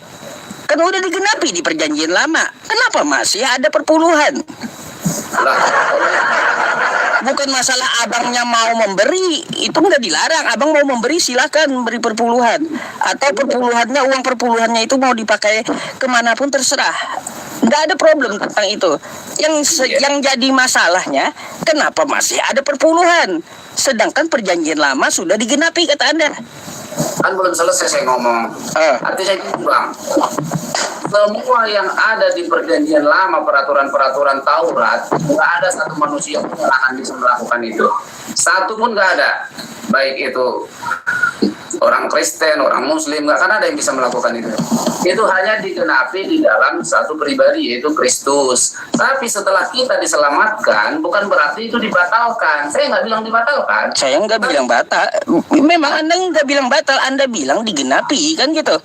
Kan udah digenapi di perjanjian lama. Kenapa masih ada perpuluhan? Lah, Bukan masalah abangnya mau memberi, itu nggak dilarang. Abang mau memberi silakan beri perpuluhan. Atau perpuluhannya, uang perpuluhannya itu mau dipakai kemanapun terserah. Nggak ada problem tentang itu. Yang jadi masalahnya, kenapa masih ada perpuluhan? Sedangkan perjanjian lama sudah digenapi kata Anda. kan belum selesai saya ngomong. Artinya gitu Bang, semua yang ada di perjanjian lama, peraturan-peraturan Taurat, nggak ada satu manusia pun yang akan bisa melakukan itu. Satu pun nggak ada. Baik itu orang Kristen, orang Muslim, nggak akan ada yang bisa melakukan itu. Itu hanya digenapi di dalam satu pribadi, yaitu Kristus. Tapi setelah kita diselamatkan, bukan berarti itu dibatalkan. Saya nggak bilang dibatalkan. Saya nggak bilang batal. Memang Anda nggak bilang batal, Anda bilang digenapi, kan gitu.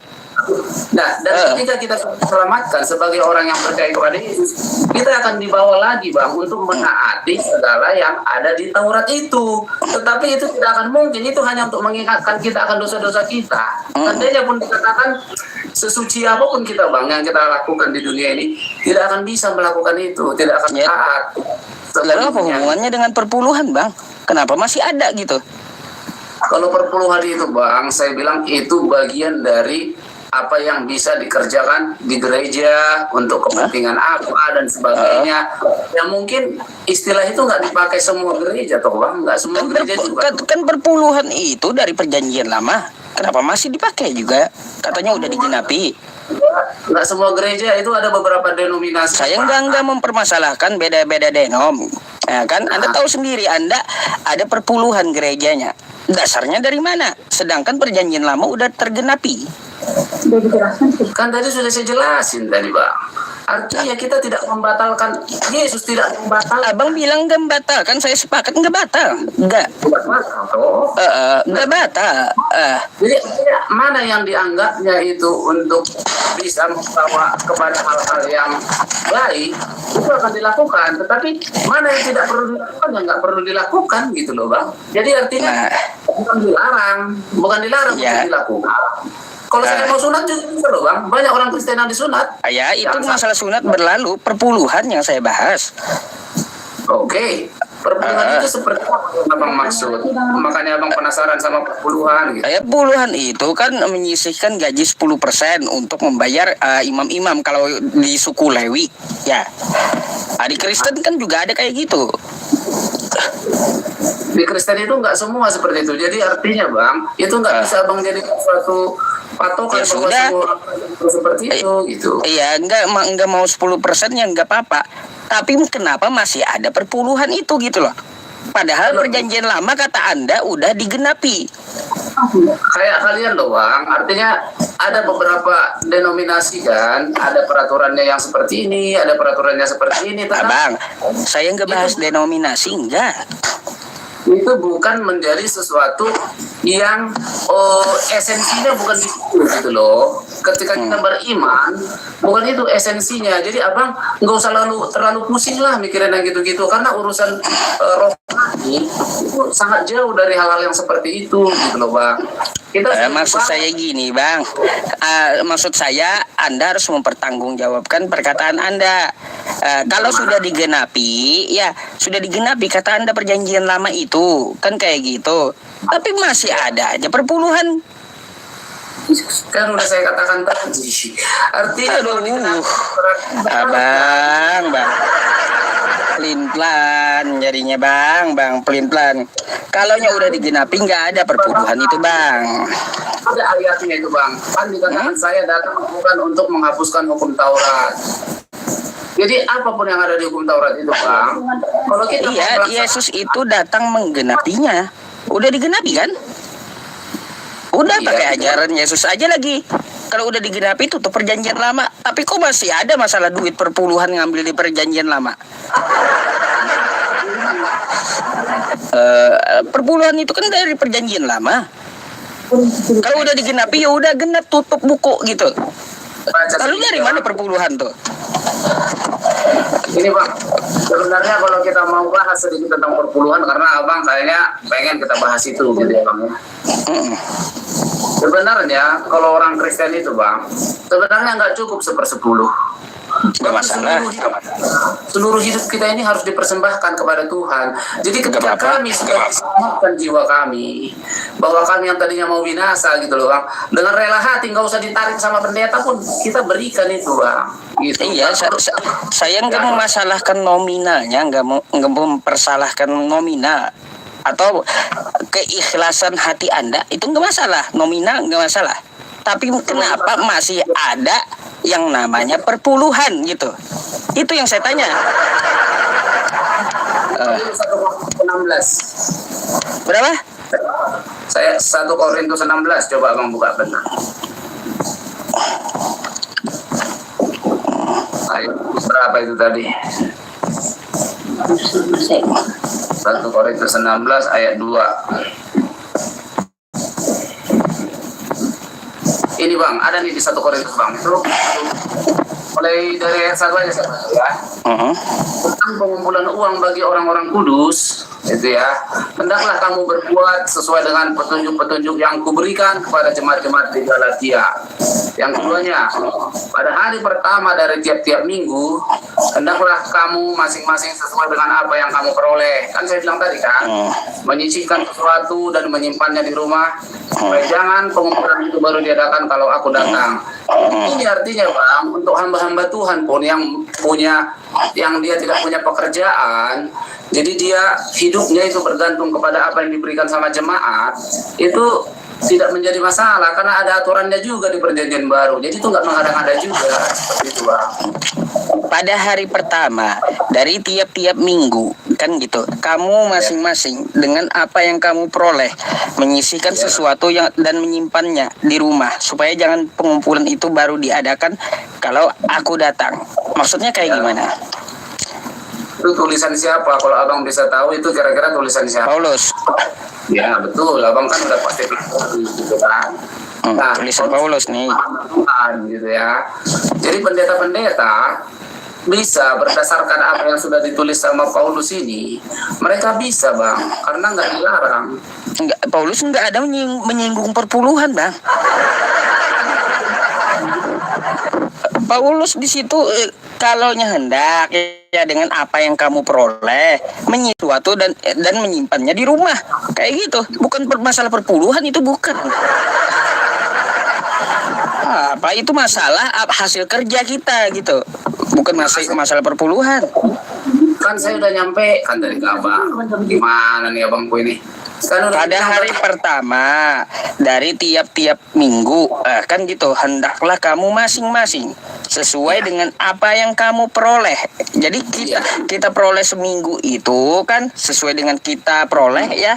Nah, dan ketika kita diselamatkan sebagai orang yang percaya kepada Yesus, kita akan dibawa lagi Bang untuk menaati segala yang ada di Taurat itu. Tetapi itu tidak akan mungkin, itu hanya untuk mengingatkan kita akan dosa-dosa kita. Seandainya pun dikatakan sesuci apapun kita Bang yang kita lakukan di dunia ini, tidak akan bisa melakukan itu, tidak akan taat. Lalu apa hubungannya dengan perpuluhan Bang? Kenapa masih ada gitu? Kalau perpuluhan itu Bang, saya bilang itu bagian dari apa yang bisa dikerjakan di gereja untuk kepentingan apa dan sebagainya. Yang mungkin istilah itu nggak dipakai semua gereja toh Bang, nggak semua gereja juga. Kan perpuluhan itu dari perjanjian lama, kenapa masih dipakai juga? Katanya udah digenapi. Nggak semua gereja, itu ada beberapa denominasi. Saya nggak mempermasalahkan beda-beda denom. Ya kan, Anda tahu sendiri, Anda ada perpuluhan gerejanya. Dasarnya dari mana? Sedangkan perjanjian lama udah tergenapi. Sudah dijelaskan sih. Kan tadi sudah saya jelasin tadi Bang. Artinya kita tidak membatalkan, Yesus tidak membatalkan. Abang bilang nggak batal, kan saya sepakat nggak batal. Nggak. Nggak batal. Jadi mana yang dianggapnya itu untuk bisa membawa kepada hal-hal yang baik, itu akan dilakukan. Tetapi mana yang tidak perlu dilakukan, yang nggak perlu dilakukan gitu loh Bang. Jadi artinya bukan dilarang Ya. untuk dilakukan. Kalau saya mau sunat juga bisa loh Bang. Banyak orang Kristen yang disunat. Ya, itu masalah sunat berlalu, perpuluhan yang saya bahas. Oke. Perpuluhan itu seperti apa yang Abang maksud? Makanya Abang penasaran sama perpuluhan gitu. Ya, puluhan itu kan menyisihkan gaji 10% untuk membayar imam-imam kalau di suku Lewi. Ya. Di Kristen kan juga ada kayak gitu. Di Kristen itu nggak semua seperti itu. Jadi artinya Bang, itu nggak bisa Bang jadi suatu patokan Ya bahwa sudah. semua orang itu seperti itu gitu. Iya, enggak mau 10% ya enggak apa-apa. Tapi kenapa masih ada perpuluhan itu gitu loh? Padahal perjanjian lama kata Anda udah digenapi. Kayak kalian loh Bang, artinya ada beberapa denominasi kan, ada peraturannya yang seperti ini, ada peraturannya seperti ini. Abang, saya nggak bahas denominasi, enggak. Itu bukan menjadi sesuatu yang esensinya bukan di situ gitu loh. Ketika kita beriman, bukan itu esensinya. Jadi Abang nggak usah terlalu pusing lah mikirin yang gitu-gitu, karena urusan rohani itu sangat jauh dari hal-hal yang seperti itu gitu loh Bang. Maksud saya gini Bang, maksud saya Anda harus mempertanggungjawabkan perkataan Anda. Kalau sudah digenapi, ya sudah digenapi kata Anda perjanjian lama itu kan kayak gitu. Tapi masih ada aja perpuluhan. Kan udah saya katakan tadi. Artinya Bang. Pelin-pelan jadinya bang, pelin-pelan. Kalau udah digenapi nggak ada perpuluhan itu Bang. Ada ayatnya itu Bang. Kan dikatakan saya datang bukan untuk menghapuskan hukum Taurat. Jadi apapun yang ada di hukum Taurat itu Bang. Kalau kita Yesus itu datang menggenapinya. Udah digenapi kan? Udah pakai ajaran Yesus aja lagi. Kalau udah digenapi tutup perjanjian lama. Tapi kok masih ada masalah duit perpuluhan ngambil di perjanjian lama? Perpuluhan itu kan dari perjanjian lama. Kalau udah digenapi ya udah genap, tutup buku gitu. Lalu dari mana perpuluhan tuh? Ini Bang, sebenarnya kalau kita mau bahas sedikit tentang perpuluhan, karena Abang kayaknya pengen kita bahas itu gitu ya Bang ya. Sebenarnya kalau orang Kristen itu Bang, sebenarnya nggak cukup 1/10. Nggak masalah. Seluruh hidup kita ini harus dipersembahkan kepada Tuhan. Jadi ketika kami sudah diselamatkan jiwa kami, bahwa kami yang tadinya mau binasa gitu loh Bang, dengan rela hati, nggak usah ditarik sama pendeta pun kita berikan itu Bang. Gitu. Iya, saya nggak memasalahkan nominalnya, nggak mempersalahkan nominal atau keikhlasan hati Anda itu nggak masalah, nominal nggak masalah. Tapi kenapa masih ada yang namanya perpuluhan gitu? Itu yang saya tanya. 1 Korintus 16. Berapa? Saya 1 Korintus 16, coba Abang buka benar. Ayo, berapa itu tadi? 1 Korintus 16 ayat 2. Ini Bang, ada nih di 1 Korintus Bang. Itu mulai dari ayat 1 aja ya. Tentang pengumpulan uang bagi orang-orang kudus, itu ya. Hendaklah kamu berbuat sesuai dengan petunjuk-petunjuk yang kuberikan kepada jemaat-jemaat di Galatia. Yang keduanya, pada hari pertama dari tiap-tiap minggu, hendaklah kamu masing-masing sesuai dengan apa yang kamu peroleh. Kan saya bilang tadi kan, menyisihkan sesuatu dan menyimpannya di rumah, supaya jangan pengumpulan itu baru diadakan kalau aku datang. Ini artinya Bang, untuk hamba-hamba Tuhan pun yang dia tidak punya pekerjaan, jadi dia hidupnya itu bergantung kepada apa yang diberikan sama jemaat, itu tidak menjadi masalah karena ada aturannya juga di perjanjian baru. Jadi itu nggak mengada-ngada juga seperti itu Bang. Pada hari pertama dari tiap-tiap minggu kan gitu. Kamu masing-masing dengan apa yang kamu peroleh menyisihkan sesuatu yang dan menyimpannya di rumah supaya jangan pengumpulan itu baru diadakan kalau aku datang. Maksudnya kayak gimana? Itu tulisan siapa? Kalau abang bisa tahu itu kira-kira tulisan siapa? Paulus. Ya betul, abang kan udah pasti gitu kan. Nah, tulisan Paulus nih. Tuhan gitu ya. Jadi pendeta-pendeta bisa berdasarkan apa yang sudah ditulis sama Paulus ini, mereka bisa bang, karena nggak dilarang. Enggak, Paulus nggak ada menyinggung perpuluhan bang. Paulus di situ kalaunya hendak ya dengan apa yang kamu peroleh sesuatu dan menyimpannya di rumah kayak gitu, bukan masalah perpuluhan, itu bukan apa itu masalah hasil kerja kita gitu, bukan masalah perpuluhan. Kan saya udah nyampe kan dari abang, gimana nih abangku ini? Pada hari pertama dari tiap-tiap minggu kan gitu, hendaklah kamu masing-masing sesuai dengan apa yang kamu peroleh. Jadi kita peroleh seminggu itu kan sesuai dengan kita peroleh ya,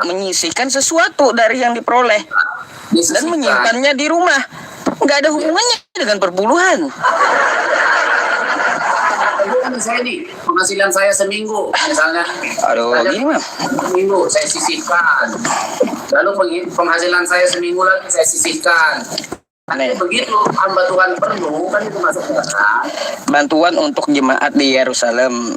menyisihkan sesuatu dari yang diperoleh dan menyimpannya di rumah. Nggak ada hubungannya dengan perpuluhan. Saya nih penghasilan saya seminggu misalnya, gimana? Seminggu saya sisihkan, lalu penghasilan saya seminggu lagi saya sisihkan. Begitu hamba Tuhan perlu kan itu masuk bantuan untuk jemaat di Yerusalem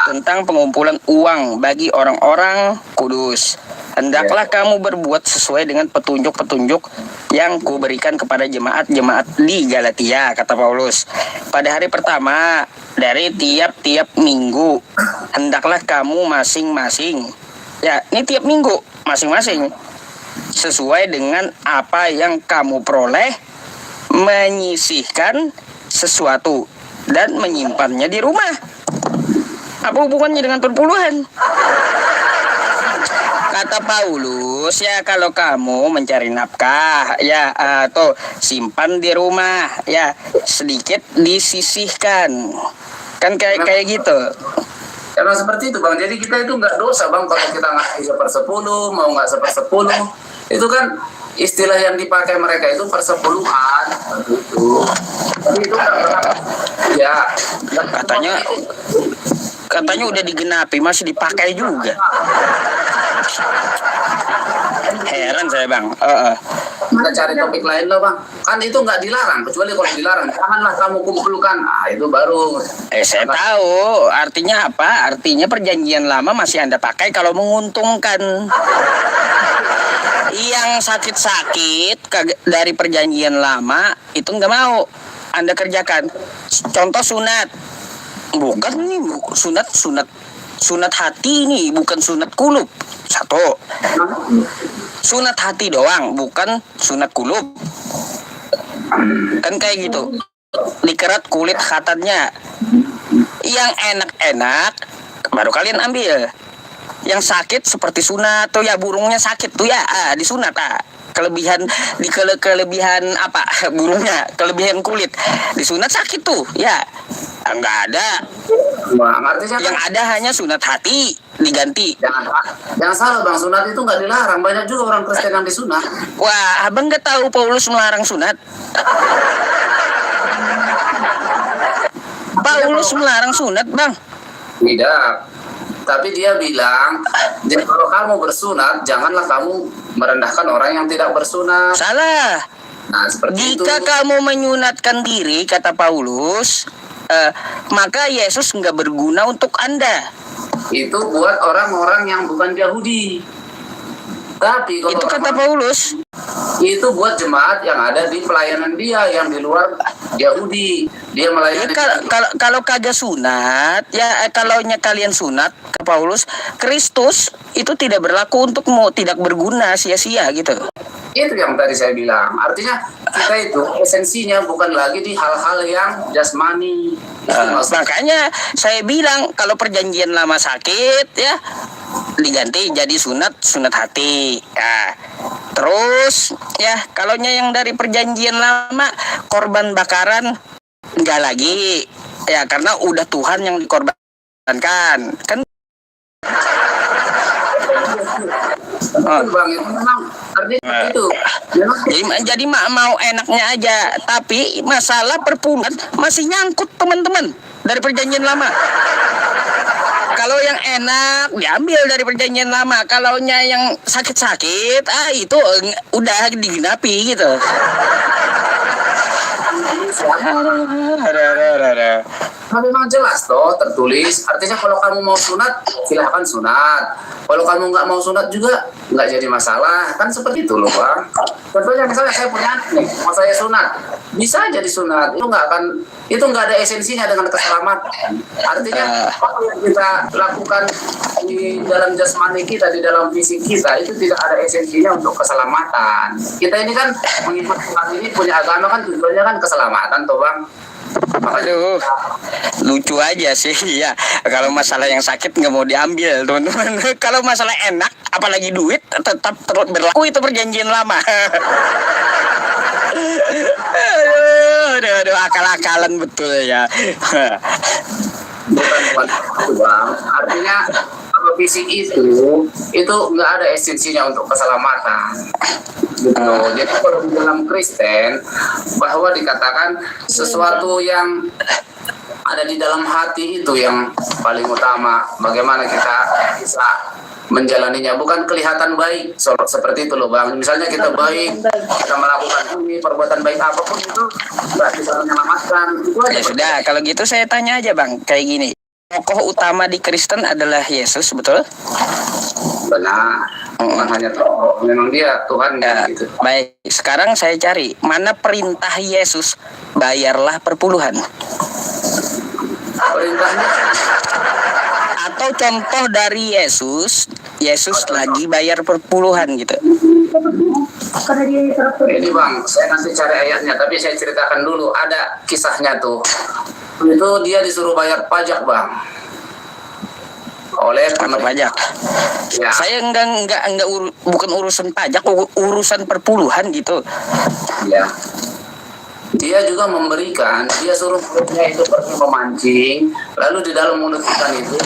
tentang pengumpulan uang bagi orang-orang kudus. Hendaklah kamu berbuat sesuai dengan petunjuk-petunjuk yang kuberikan kepada jemaat-jemaat di Galatia, kata Paulus. Pada hari pertama dari tiap-tiap minggu, hendaklah kamu masing-masing, ya ini tiap minggu masing-masing, sesuai dengan apa yang kamu peroleh, menyisihkan sesuatu dan menyimpannya di rumah. Apa hubungannya dengan perpuluhan? Kata Paulus, ya kalau kamu mencari nafkah ya atau simpan di rumah ya, sedikit disisihkan. Kan kayak gitu. Karena seperti itu bang, jadi kita itu nggak dosa bang kalau kita ngasih 1/10, mau nggak 1/10, itu kan istilah yang dipakai mereka itu persepuluhan gitu. Tapi itu ya katanya udah digenapi masih dipakai juga. Heran saya bang. Kita cari topik lain loh bang. Kan itu nggak dilarang, kecuali kalau dilarang janganlah kamu kumpulkan. Itu baru. Saya tahu. Artinya apa? Artinya perjanjian lama masih Anda pakai kalau menguntungkan. Yang sakit-sakit dari perjanjian lama itu nggak mau Anda kerjakan. Contoh sunat. Bukan nih sunat hati nih, bukan sunat kulub. Satu. Sunat hati doang, bukan sunat kulub. Kan kayak gitu. Dikerat kulit khatatnya. Yang enak-enak baru kalian ambil. Yang sakit seperti sunat tuh ya, burungnya sakit tuh ya, disunat kelebihan apa burungnya, kelebihan kulit disunat sakit tuh ya, nggak ada. Yang ada hanya sunat hati diganti. Jangan salah bang, sunat itu nggak dilarang, banyak juga orang Kristen yang disunat. Wah, abang nggak tahu Paulus melarang sunat. Paulus melarang sunat bang. Tidak, tapi dia bilang, kalau kamu bersunat, janganlah kamu merendahkan orang yang tidak bersunat. Salah. Nah, seperti jika itu. kamu menyunatkan diri, kata Paulus, maka Yesus nggak berguna untuk Anda. Itu buat orang-orang yang bukan Yahudi. Tapi kalau itu kata Paulus. Itu buat jemaat yang ada di pelayanan dia, yang di luar Yahudi. Dia melayani. Kalau kagak sunat, ya kalaunya kalian sunat ke Paulus, Kristus itu tidak berlaku untukmu, tidak berguna, sia-sia gitu. Itu yang tadi saya bilang. Artinya kita itu esensinya bukan lagi di hal-hal yang jasmani. Makanya saya bilang kalau perjanjian lama sakit ya diganti jadi sunat hati. Ya. Terus ya kalaunya yang dari perjanjian lama korban bakaran enggak lagi ya, karena udah Tuhan yang dikorbankan kan. betul bang, itu memang artinya itu. Jadi mau enaknya aja, tapi masalah perpuluhan masih nyangkut teman-teman dari perjanjian lama. Kalau yang enak diambil dari perjanjian lama, kalaunya yang sakit-sakit, itu udah digenapi gitu. Nah, memang jelas toh tertulis. Artinya kalau kamu mau sunat, silahkan sunat. Kalau kamu nggak mau sunat juga nggak jadi masalah. Kan seperti itu loh bang. Contohnya misalnya saya punya anak nih, mau saya sunat, bisa jadi sunat. Itu nggak ada esensinya dengan keselamatan. Artinya apa yang kita lakukan di dalam jasmani kita, di dalam fisik kita, itu tidak ada esensinya untuk keselamatan. Kita ini kan mengikut Tuhan ini punya agama kan tujuannya kan keselamatan toh bang. Aduh, lucu aja sih ya. Kalau masalah yang sakit nggak mau diambil, teman-teman. Kalau masalah enak, apalagi duit, tetap berlaku itu perjanjian lama. Aduh, akal-akalan betul ya. Bukan itu bang. Artinya kalau fisik itu nggak ada esensinya untuk keselamatan. Gitu. Jadi kalau di dalam Kristen bahwa dikatakan sesuatu yang ada di dalam hati itu yang paling utama. Bagaimana kita bisa menjalaninya, bukan kelihatan baik seperti itu loh bang. Misalnya kita baik, kita melakukan ini perbuatan baik apapun itu nggak bisa menyelamatkan. Itu aja. Ya sudah, kalau gitu saya tanya aja bang, kayak gini. Tokoh utama di Kristen adalah Yesus, betul? Benar. Bukan hanya tokoh, memang dia Tuhan ya, gitu. Baik, sekarang saya cari mana perintah Yesus bayarlah perpuluhan. Perintahnya atau contoh dari Yesus lagi bayar perpuluhan gitu. Ini bang, saya nanti cari ayatnya, tapi saya ceritakan dulu. Ada kisahnya tuh. Itu dia disuruh bayar pajak bang. Oleh pajak. Ya. Saya bukan urusan pajak, urusan perpuluhan gitu. Ya. Dia juga memberikan, dia suruh mulutnya itu pergi memancing, lalu di dalam mulut ikan itu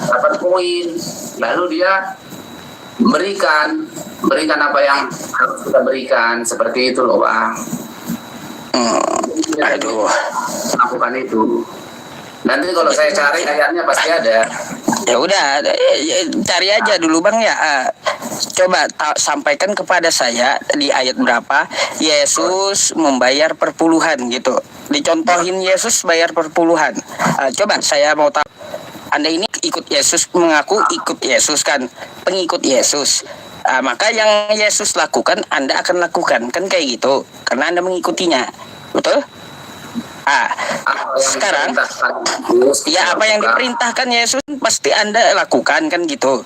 dapat koin, lalu dia berikan apa yang harus kita berikan, seperti itu loh bang. Aduh, lakukan itu. Nanti kalau saya cari ayatnya pasti ada. Ya udah, cari aja dulu bang ya. Coba sampaikan kepada saya di ayat berapa Yesus membayar perpuluhan gitu. Dicontohin Yesus bayar perpuluhan. Coba saya mau tahu. Anda ini ikut Yesus, mengaku ikut Yesus kan, pengikut Yesus. Maka yang Yesus lakukan Anda akan lakukan, kan kayak gitu. Karena Anda mengikutinya, betul? Sekarang ya apa yang diperintahkan Yesus pasti Anda lakukan kan gitu.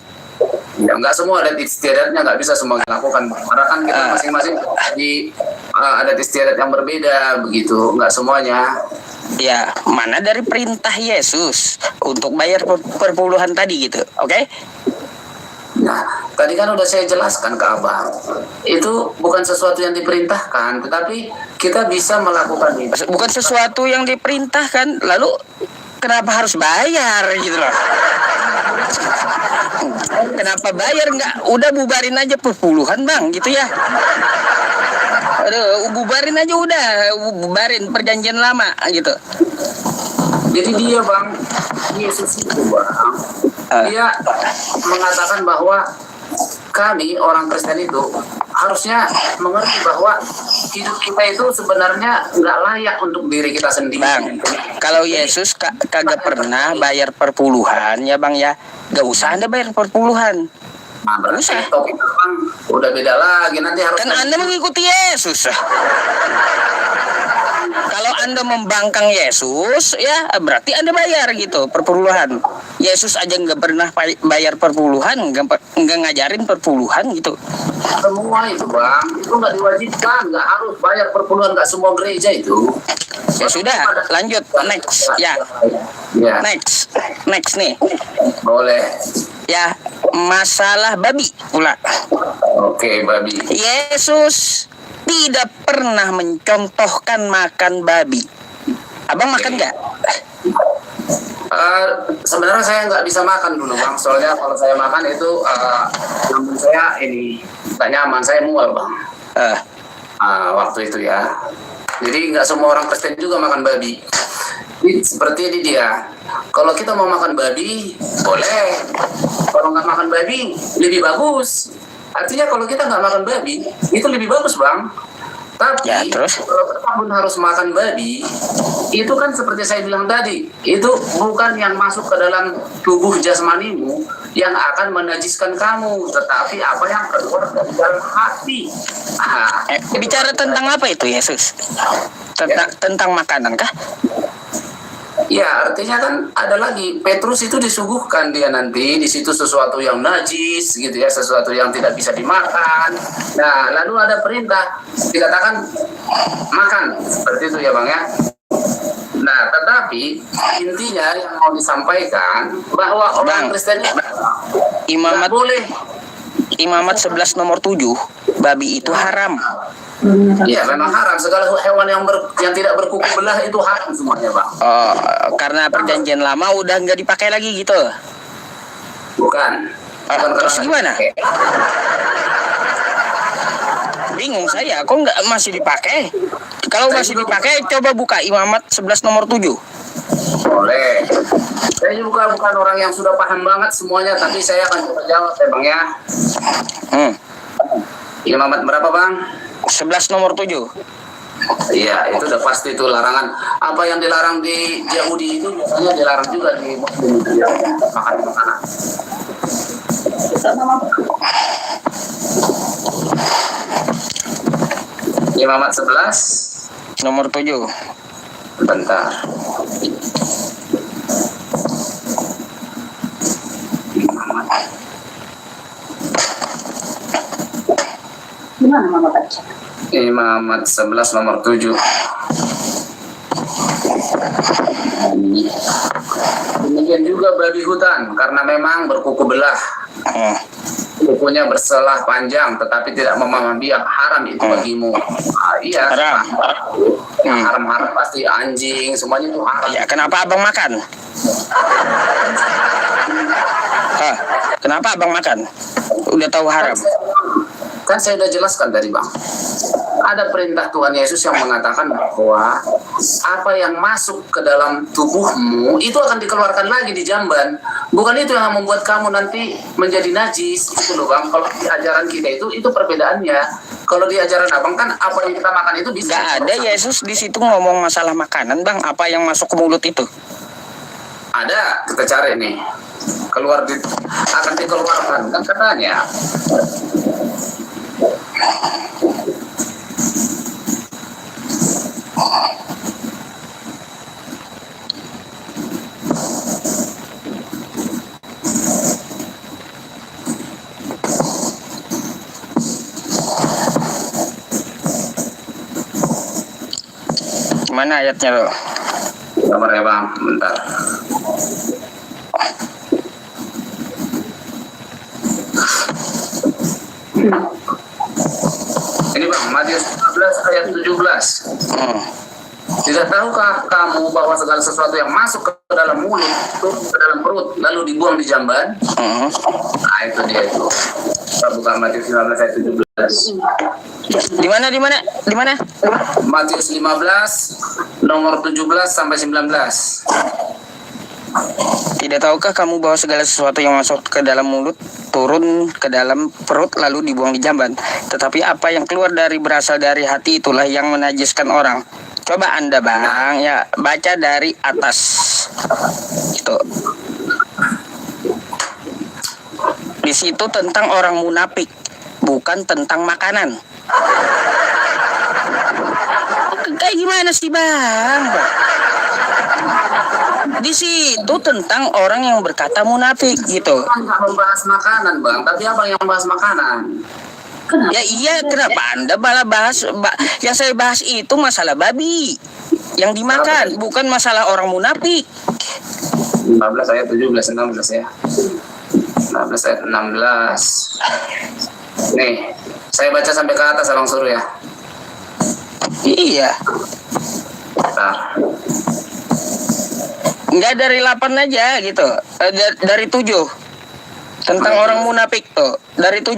Ya enggak semua adat istiadatnya, nggak bisa semua lakukan. Karena kan kita masing-masing di adat istiadat yang berbeda begitu, nggak semuanya. Ya, mana dari perintah Yesus untuk bayar perpuluhan tadi gitu, oke? Nah, tadi kan udah saya jelaskan ke abang, itu bukan sesuatu yang diperintahkan, tetapi kita bisa melakukan itu. Bukan sesuatu yang diperintahkan, lalu kenapa harus bayar gitu loh? Kenapa bayar? Nggak, udah bubarin aja perpuluhan bang, gitu ya? Aduh, bubarin aja udah, bubarin perjanjian lama gitu. Jadi dia bang, Yesus itu bang, dia mengatakan bahwa kami orang Kristen itu harusnya mengerti bahwa hidup kita itu sebenarnya nggak layak untuk diri kita sendiri. Bang, kalau Yesus kagak pernah bayar perpuluhan ya bang ya, gak usah Anda bayar perpuluhan. Nah, berarti topik bang udah beda lagi, nanti harus kan Anda mengikuti Yesus. Kalau Anda membangkang Yesus, ya berarti Anda bayar gitu perpuluhan. Yesus aja nggak pernah bayar perpuluhan, nggak ngajarin perpuluhan gitu. Semua itu bang, itu nggak diwajibkan, nggak harus bayar perpuluhan, nggak semua gereja itu. Ya sudah, lanjut next ya. Next nih. Boleh. Ya, masalah babi pula. Oke, babi. Yesus tidak pernah mencontohkan makan babi. Abang makan nggak? Sebenarnya saya nggak bisa makan dulu bang, soalnya kalau saya makan itu lambung saya ini nggak nyaman, saya mual bang. Waktu itu ya. Jadi nggak semua orang Kristen juga makan babi. Seperti ini dia. Kalau kita mau makan babi, boleh. Kalau nggak makan babi, lebih bagus. Artinya kalau kita nggak makan babi, itu lebih bagus bang. Tapi Ya, terus? kalau kamu harus makan babi, itu kan seperti saya bilang tadi, itu bukan yang masuk ke dalam tubuh jasmanimu yang akan menajiskan kamu, tetapi apa yang keluar dari dalam hati. Bicara tentang apa itu Yesus? Tentang makanan kah? Ya, artinya kan ada lagi, Petrus itu disuguhkan dia nanti di situ sesuatu yang najis gitu ya, sesuatu yang tidak bisa dimakan. Nah, lalu ada perintah dikatakan makan, seperti itu ya Bang ya. Nah, tetapi intinya yang mau disampaikan bahwa orang Kristen itu nggak boleh. Imamat 11 nomor 7, babi itu haram. Iya, memang haram. Segala hewan yang tidak berkuku belah itu haram semuanya, Bang. Oh, karena perjanjian lama udah nggak dipakai lagi gitu. Bukan. Terus gimana? Bingung saya, kok nggak masih dipakai? Kalau masih dipakai, coba buka Imamat 11 nomor 7. Boleh. Saya juga bukan orang yang sudah paham banget semuanya, tapi saya akan coba jawab ya, Bang ya. Imamat berapa, Bang? 11 nomor 7. Iya, itu udah pasti itu larangan. Apa yang dilarang di Yahudi itu biasanya dilarang juga di Muslim. Makan makanan. Imamat 11 nomor 7. Bentar. Gimana Mama baca? Imamat 11 nomor 7. Demikian juga babi hutan, karena memang berkuku belah. Kukunya berselah panjang, tetapi tidak memahami yang haram itu bagimu. Iya. Haram. Haram-haram pasti anjing, semuanya itu haram. Ya, kenapa abang makan? Kenapa abang makan? Udah tahu haram. Kan saya udah jelaskan tadi Bang. Ada perintah Tuhan Yesus yang mengatakan bahwa apa yang masuk ke dalam tubuhmu itu akan dikeluarkan lagi di jamban. Bukan itu yang membuat kamu nanti menjadi najis. Itu loh Bang. Kalau di ajaran kita itu perbedaannya. Kalau di ajaran Abang kan apa yang kita makan itu bisa. Gak ada Yesus di situ ngomong masalah makanan Bang. Apa yang masuk ke mulut itu? Ada, kita cari nih. Akan dikeluarkan kan katanya. Gimana ayatnya lo? Sabar ya Bang, bentar. Ini Bang, Matius 15 ayat 17. Tidak tahukah kamu bahwa segala sesuatu yang masuk ke dalam mulut, ke dalam perut, lalu dibuang di jamban? Nah, itu dia itu. Kita buka Matius 15 ayat 17. Di mana? Matius 15 nomor 17 sampai 19. Tidak tahukah kamu bahwa segala sesuatu yang masuk ke dalam mulut turun ke dalam perut lalu dibuang di jamban? Tetapi apa yang keluar berasal dari hati itulah yang menajiskan orang. Coba Anda Bang ya baca dari atas. Itu. Di situ tentang orang munafik, bukan tentang makanan. Kayak gimana sih Bang? Di situ tentang orang yang berkata munafik gitu. Kan nggak membahas makanan Bang, tapi Abang yang membahas makanan. Kenapa? Ya iya, kenapa Anda malah bahas yang saya bahas itu masalah babi yang dimakan, bukan masalah orang munafik. 15 ayat 17 16 ya. 15 ayat 16. Nih, saya baca sampai ke atas Abang suruh ya. Iya. Bentar. Enggak dari 8 aja gitu. Dari 7. Tentang orang munafik tuh. Dari 7.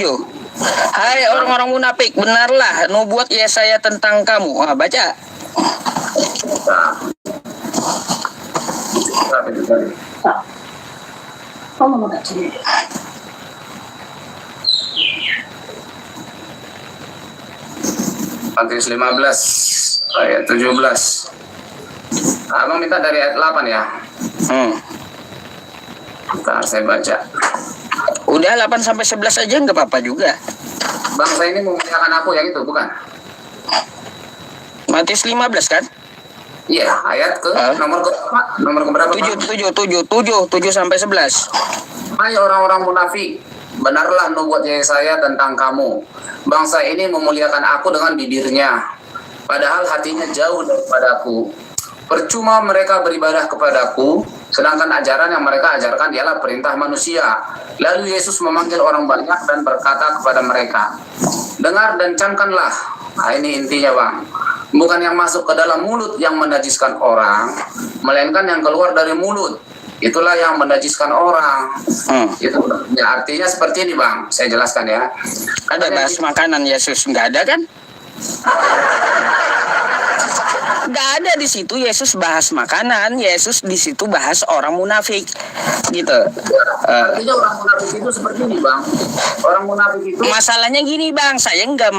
Hai orang-orang munafik, benarlah nubuat Yesaya tentang kamu. Baca. Kamu mau baca? Matius 15 ayat 17. Abang minta dari ayat 8 ya. Bentar saya baca. Udah 8 sampai 11 aja nggak apa-apa juga. Bangsa ini memuliakan aku yang itu bukan? Matius 15 kan? Iya, ayat ke nomor berapa? 7 sampai 11. Hai orang-orang munafik, benarlah nubuat Yesaya tentang kamu. Bangsa ini memuliakan aku dengan bibirnya, padahal hatinya jauh daripadaku. Percuma mereka beribadah kepadaku, sedangkan ajaran yang mereka ajarkan ialah perintah manusia. Lalu Yesus memanggil orang banyak dan berkata kepada mereka, dengar dan camkanlah. Nah ini intinya bang. Bukan yang masuk ke dalam mulut yang menajiskan orang, melainkan yang keluar dari mulut. Itulah yang menajiskan orang. Itu ya, artinya seperti ini bang. Saya jelaskan ya. Ada bahas makanan Yesus nggak ada kan? Nggak ada di situ Yesus bahas makanan. Yesus di situ bahas orang munafik, gitu. Artinya orang munafik itu seperti ini bang. Orang munafik itu. Masalahnya gini bang, saya nggak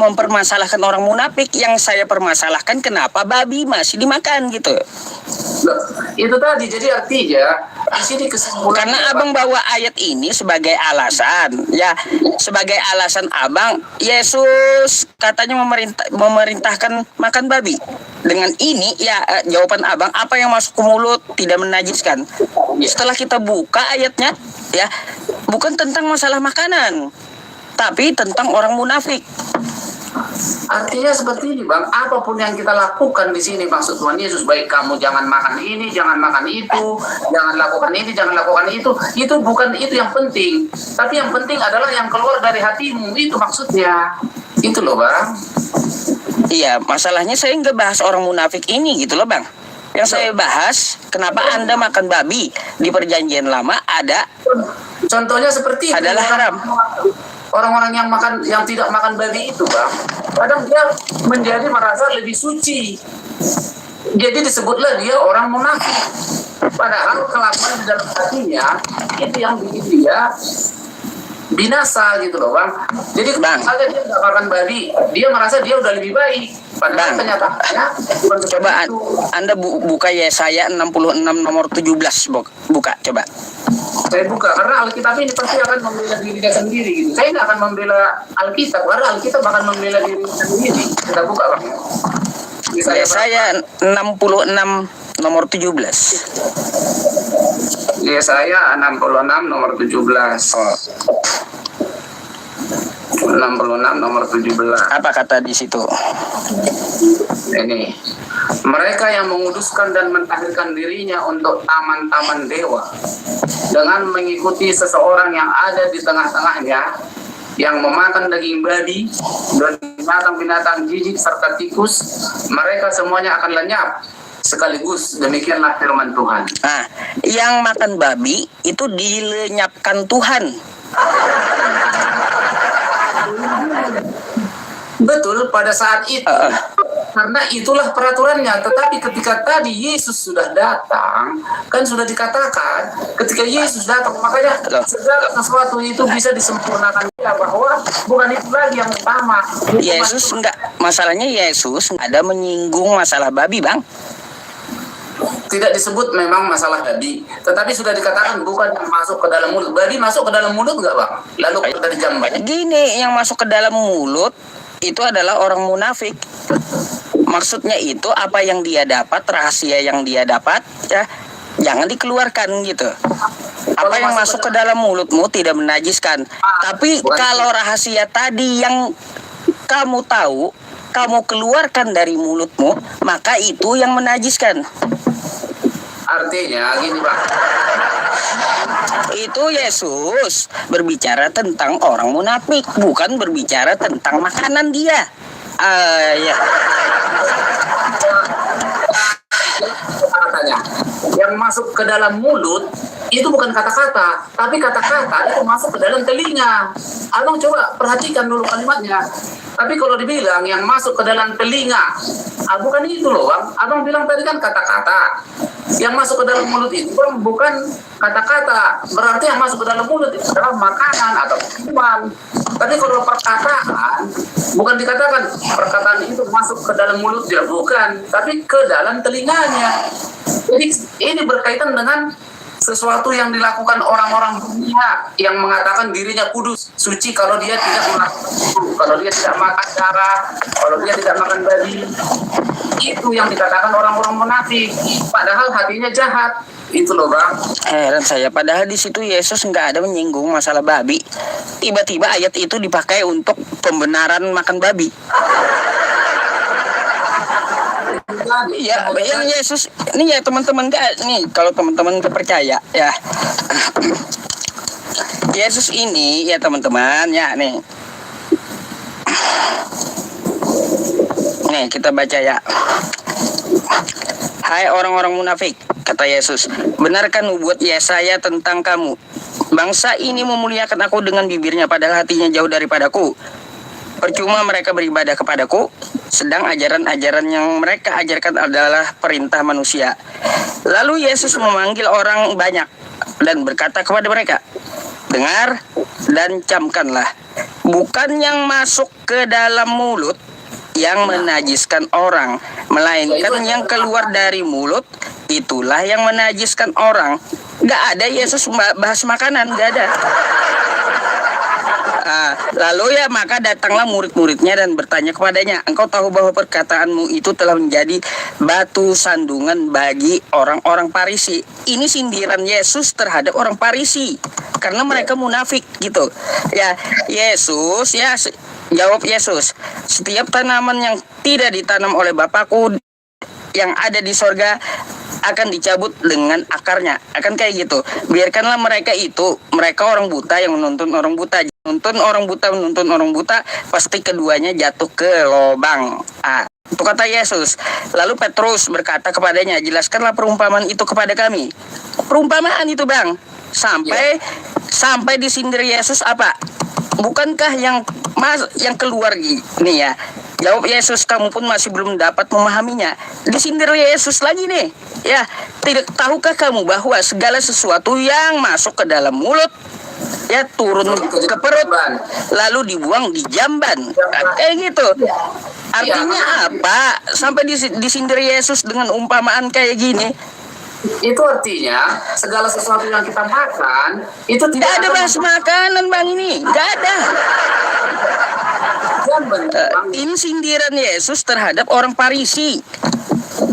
mempermasalahkan orang munafik. Yang saya permasalahkan kenapa babi masih dimakan gitu. Loh, itu tadi jadi artinya di sini kesimpulan. Karena abang bawa ayat ini sebagai alasan, ya sebagai alasan abang Yesus katanya memerintahkan makan babi. Dengan ini ya jawaban abang apa yang masuk ke mulut tidak menajiskan. Setelah kita buka ayatnya ya bukan tentang masalah makanan, tapi tentang orang munafik. Artinya seperti ini bang, apapun yang kita lakukan di sini maksud Tuhan Yesus, baik kamu jangan makan ini, jangan makan itu, jangan lakukan ini, jangan lakukan itu bukan itu yang penting, tapi yang penting adalah yang keluar dari hatimu, itu maksudnya, itu loh bang. Iya, masalahnya saya nggak bahas orang munafik ini gitu loh bang. Yang saya bahas, kenapa Anda makan babi di perjanjian lama ada. Contohnya seperti itu. Adalah haram. Orang-orang yang tidak makan babi itu bang, kadang dia merasa lebih suci. Jadi disebutlah dia orang munafik. Padahal kelakuan di dalam hatinya itu yang bikin dia binasa gitu loh bang. Jadi kalau saja dia nggak makan babi, dia merasa dia udah lebih baik. Padahal kenyataannya coba Anda buka Yesaya 66 nomor 17 buka coba. Saya buka karena Alkitab ini pasti akan membela dirinya sendiri gitu. Saya nggak akan membela Alkitab karena Alkitab akan membela dirinya sendiri. Kita buka bang. Yesaya 66 nomor 17. Yesaya 66 nomor 17. 66 nomor 17. Apa kata di situ? Ini. Mereka yang menguduskan dan mentahirkan dirinya untuk taman-taman dewa dengan mengikuti seseorang yang ada di tengah-tengahnya yang memakan daging babi dan binatang-binatang jijik serta tikus, mereka semuanya akan lenyap sekaligus. Demikianlah firman Tuhan. Nah, yang makan babi itu dilenyapkan Tuhan. Betul pada saat itu. Karena itulah peraturannya. Tetapi ketika tadi Yesus sudah datang, kan sudah dikatakan ketika Yesus datang, makanya segala sesuatu itu bisa disempurnakan ya, bahwa bukan itu lagi yang utama. Yesus enggak, masalahnya Yesus ada menyinggung masalah babi bang. Tidak disebut memang masalah babi, tetapi sudah dikatakan bukan yang masuk ke dalam mulut. Babi masuk ke dalam mulut enggak bang? Lalu kita dijambai. Gini, yang masuk ke dalam mulut itu adalah orang munafik. Maksudnya itu apa yang dia dapat, rahasia yang dia dapat ya jangan dikeluarkan gitu. Apa yang masuk ke dalam mulutmu tidak menajiskan. Tapi kalau rahasia tadi yang kamu tahu, kamu keluarkan dari mulutmu, maka itu yang menajiskan. Artinya gini Pak. Itu Yesus berbicara tentang orang munafik, bukan berbicara tentang makanan dia. Ya. yang masuk ke dalam mulut itu bukan kata-kata, tapi kata-kata itu masuk ke dalam telinga. Abang coba perhatikan dulu kalimatnya. Tapi kalau dibilang yang masuk ke dalam telinga, bukan itu loh bang. Abang bilang tadi kan kata-kata. Yang masuk ke dalam mulut itu bang, bukan kata-kata. Berarti yang masuk ke dalam mulut itu adalah makanan atau minuman. Tapi kalau perkataan, bukan dikatakan perkataan itu masuk ke dalam mulut dia, bukan. Tapi ke dalam telinganya. Jadi ini berkaitan dengan sesuatu yang dilakukan orang-orang dunia yang mengatakan dirinya kudus, suci kalau dia tidak melakukan itu, kalau dia tidak makan darah, kalau dia tidak makan babi. Itu yang dikatakan orang-orang munafik, padahal hatinya jahat. Itu loh bang. Heran saya, padahal di situ Yesus nggak ada menyinggung masalah babi. Tiba-tiba ayat itu dipakai untuk pembenaran makan babi. Iya, yang Yesus ini ya teman-teman, nih kalau teman-teman percaya ya, Yesus ini ya teman-teman ya nih kita baca ya. Hai orang-orang munafik, kata Yesus, benarkah nubuat Yesaya tentang kamu? Bangsa ini memuliakan aku dengan bibirnya, padahal hatinya jauh daripadaku. Percuma mereka beribadah kepadaku, sedang ajaran-ajaran yang mereka ajarkan adalah perintah manusia. Lalu Yesus memanggil orang banyak dan berkata kepada mereka, dengar dan camkanlah, bukan yang masuk ke dalam mulut yang menajiskan orang, melainkan yang keluar dari mulut, itulah yang menajiskan orang. Gak ada Yesus bahas makanan, gak ada. Lalu ya maka datanglah murid-muridnya dan bertanya kepadanya, engkau tahu bahwa perkataanmu itu telah menjadi batu sandungan bagi orang-orang Farisi. Ini sindiran Yesus terhadap orang Farisi karena mereka munafik gitu. Ya Yesus ya jawab Yesus, setiap tanaman yang tidak ditanam oleh Bapakku yang ada di sorga akan dicabut dengan akarnya. Akan kayak gitu. Biarkanlah mereka orang buta yang menuntun orang buta. Menuntun orang buta, pasti keduanya jatuh ke lubang. Itu kata Yesus. Lalu Petrus berkata kepadanya, jelaskanlah perumpamaan itu kepada kami. Perumpamaan itu bang, sampai disindir Yesus apa? Bukankah yang keluar nih ya? Jawab Yesus, kamu pun masih belum dapat memahaminya. Disindir Yesus lagi nih. Ya, tidak tahukah kamu bahwa segala sesuatu yang masuk ke dalam mulut ya turun ke perut lalu dibuang di jamban. Kayak gitu. Artinya apa? Sampai disindir Yesus dengan umpamaan kayak gini. Itu artinya segala sesuatu yang kita makan itu tidak ada bahas makanan bang, ini nggak ada. Ini sindiran Yesus terhadap orang Farisi.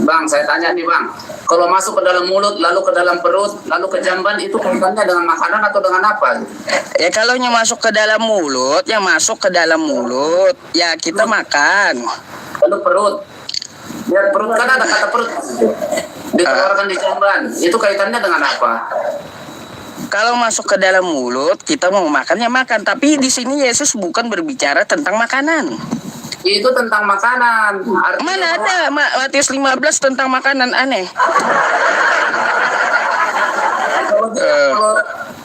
Bang, saya tanya nih bang, kalau masuk ke dalam mulut, lalu ke dalam perut, lalu ke jamban, itu kaitannya dengan makanan atau dengan apa? Ya kalau yang masuk ke dalam mulut, ya kita makan. Lalu perut, biar perut kan ada kata perut, dikeluarkan di jamban, itu kaitannya dengan apa? Kalau masuk ke dalam mulut, kita mau makan ya makan. Tapi di sini Yesus bukan berbicara tentang makanan. Itu tentang makanan. Mana ada Matius 15 tentang makanan, aneh.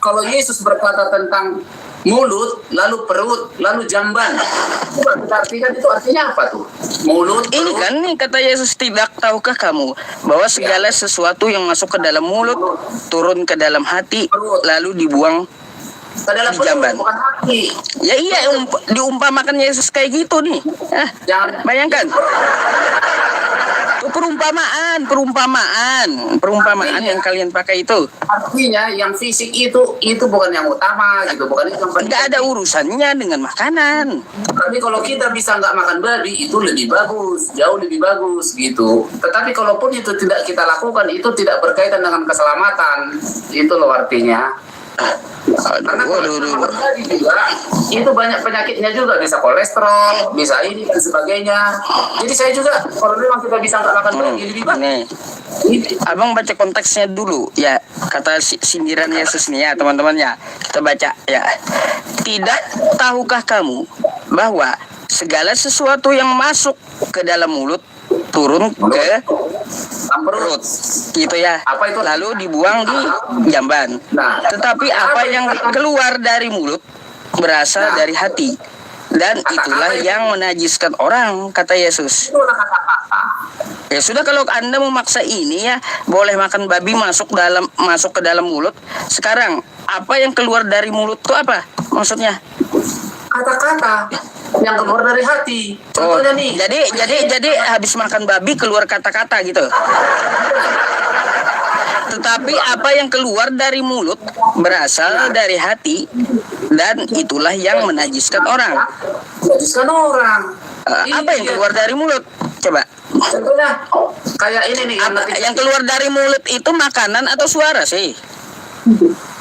Kalau Yesus berkata tentang mulut, lalu perut, lalu jamban, itu artinya apa tuh? Mulut, perut. Ini kan nih kata Yesus, tidak tahukah kamu bahwa segala sesuatu yang masuk ke dalam mulut turun ke dalam hati, lalu dibuang di jamban. Bukan hati. Ya iya, diumpamakan Yesus kayak gitu nih. Bayangkan. Itu perumpamaan yang kalian pakai itu. Artinya yang fisik itu bukan yang utama gitu, bukan itu yang penting. Nggak ada urusannya dengan makanan. Tapi kalau kita bisa nggak makan babi, itu lebih bagus, jauh lebih bagus gitu. Tetapi kalaupun itu tidak kita lakukan, itu tidak berkaitan dengan keselamatan. Itu loh artinya. Karena juga itu banyak penyakitnya juga, bisa kolesterol, bisa ini dan sebagainya. Jadi saya juga kalau memang kita bisa nggak makan babi lebih bagus. Abang baca konteksnya dulu ya, kata sindiran Yesus nih ya teman-teman ya. Kita baca ya. Tidak tahukah kamu bahwa segala sesuatu yang masuk ke dalam mulut turun ke perut. gitu ya. Apa itu? Lalu dibuang di jamban. Nah, Tetapi apa yang keluar dari mulut berasal dari hati. Dan itulah yang menajiskan orang, kata Yesus. Itulah kata-kata. Ya sudah, kalau Anda memaksa ini ya, boleh makan babi masuk ke dalam mulut. Sekarang, apa yang keluar dari mulut itu apa? Maksudnya? Kata-kata yang keluar dari hati. Oh, Contohnya nih. jadi habis makan babi keluar kata-kata gitu. Tetapi apa yang keluar dari mulut berasal dari hati, dan itulah yang menajiskan orang. Menajiskan orang. Apa yang keluar dari mulut? Coba. Contohnya kayak ini nih. Yang keluar dari mulut itu makanan atau suara sih?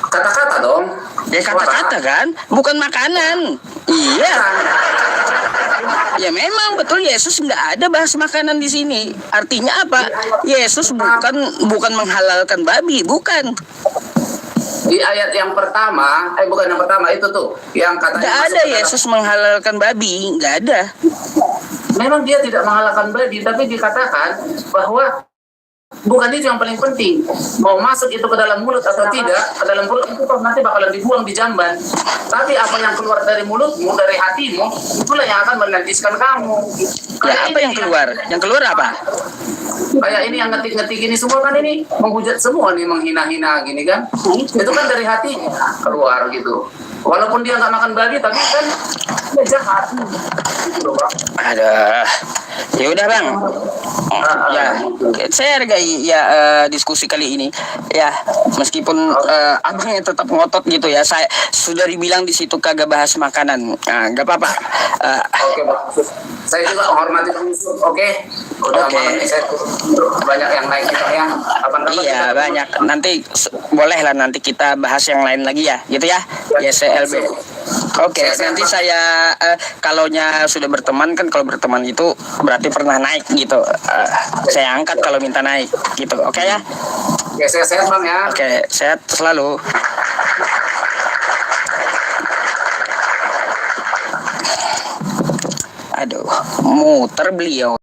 Kata-kata dong. Ya kata-kata kan, bukan makanan. Iya. Ya memang betul, Yesus nggak ada bahas makanan di sini. Artinya apa? Yesus bukan menghalalkan babi, bukan. Di ayat yang pertama, bukan yang pertama itu tuh, yang katanya Nggak ada Yesus menghalalkan babi, nggak ada. Memang dia tidak menghalalkan babi, tapi dikatakan bahwa bukan itu yang paling penting. Mau masuk itu ke dalam mulut atau tidak, ke dalam mulut itu toh nanti bakalan dibuang di jamban. Tapi apa yang keluar dari mulutmu, dari hatimu, itulah yang akan menajiskan kamu. Ya, apa yang keluar? Yang keluar apa? Kayak ini yang ngetik-ngetik ini semua kan ini menghujat semua nih, menghina-hina gini kan. Itu kan dari hati keluar gitu. Walaupun dia nggak makan babi, tapi kan dia jahat. Gitu, Bang. Ada. Ya udah Bang. Ya, saya hargai ya diskusi kali ini. Ya, meskipun abangnya tetap ngotot gitu ya. Saya sudah dibilang di situ kagak bahas makanan. Nggak apa-apa. Oke, Bang. Saya juga hormati Bang Yusuf. Oke. Udah Oke. malam ini saya banyak yang naik kita ya. Kapan-kapan Iya, kita- banyak. Nanti boleh lah nanti kita bahas yang lain lagi ya. Gitu ya. YCLB. Oke, nanti saya kalaunya sudah berteman kan, kalau berteman itu berarti pernah naik gitu. Saya angkat kalau minta naik gitu. Oke ya. Oke, saya sehat Bang ya. Oke, sehat selalu. Aduh, muter beliau.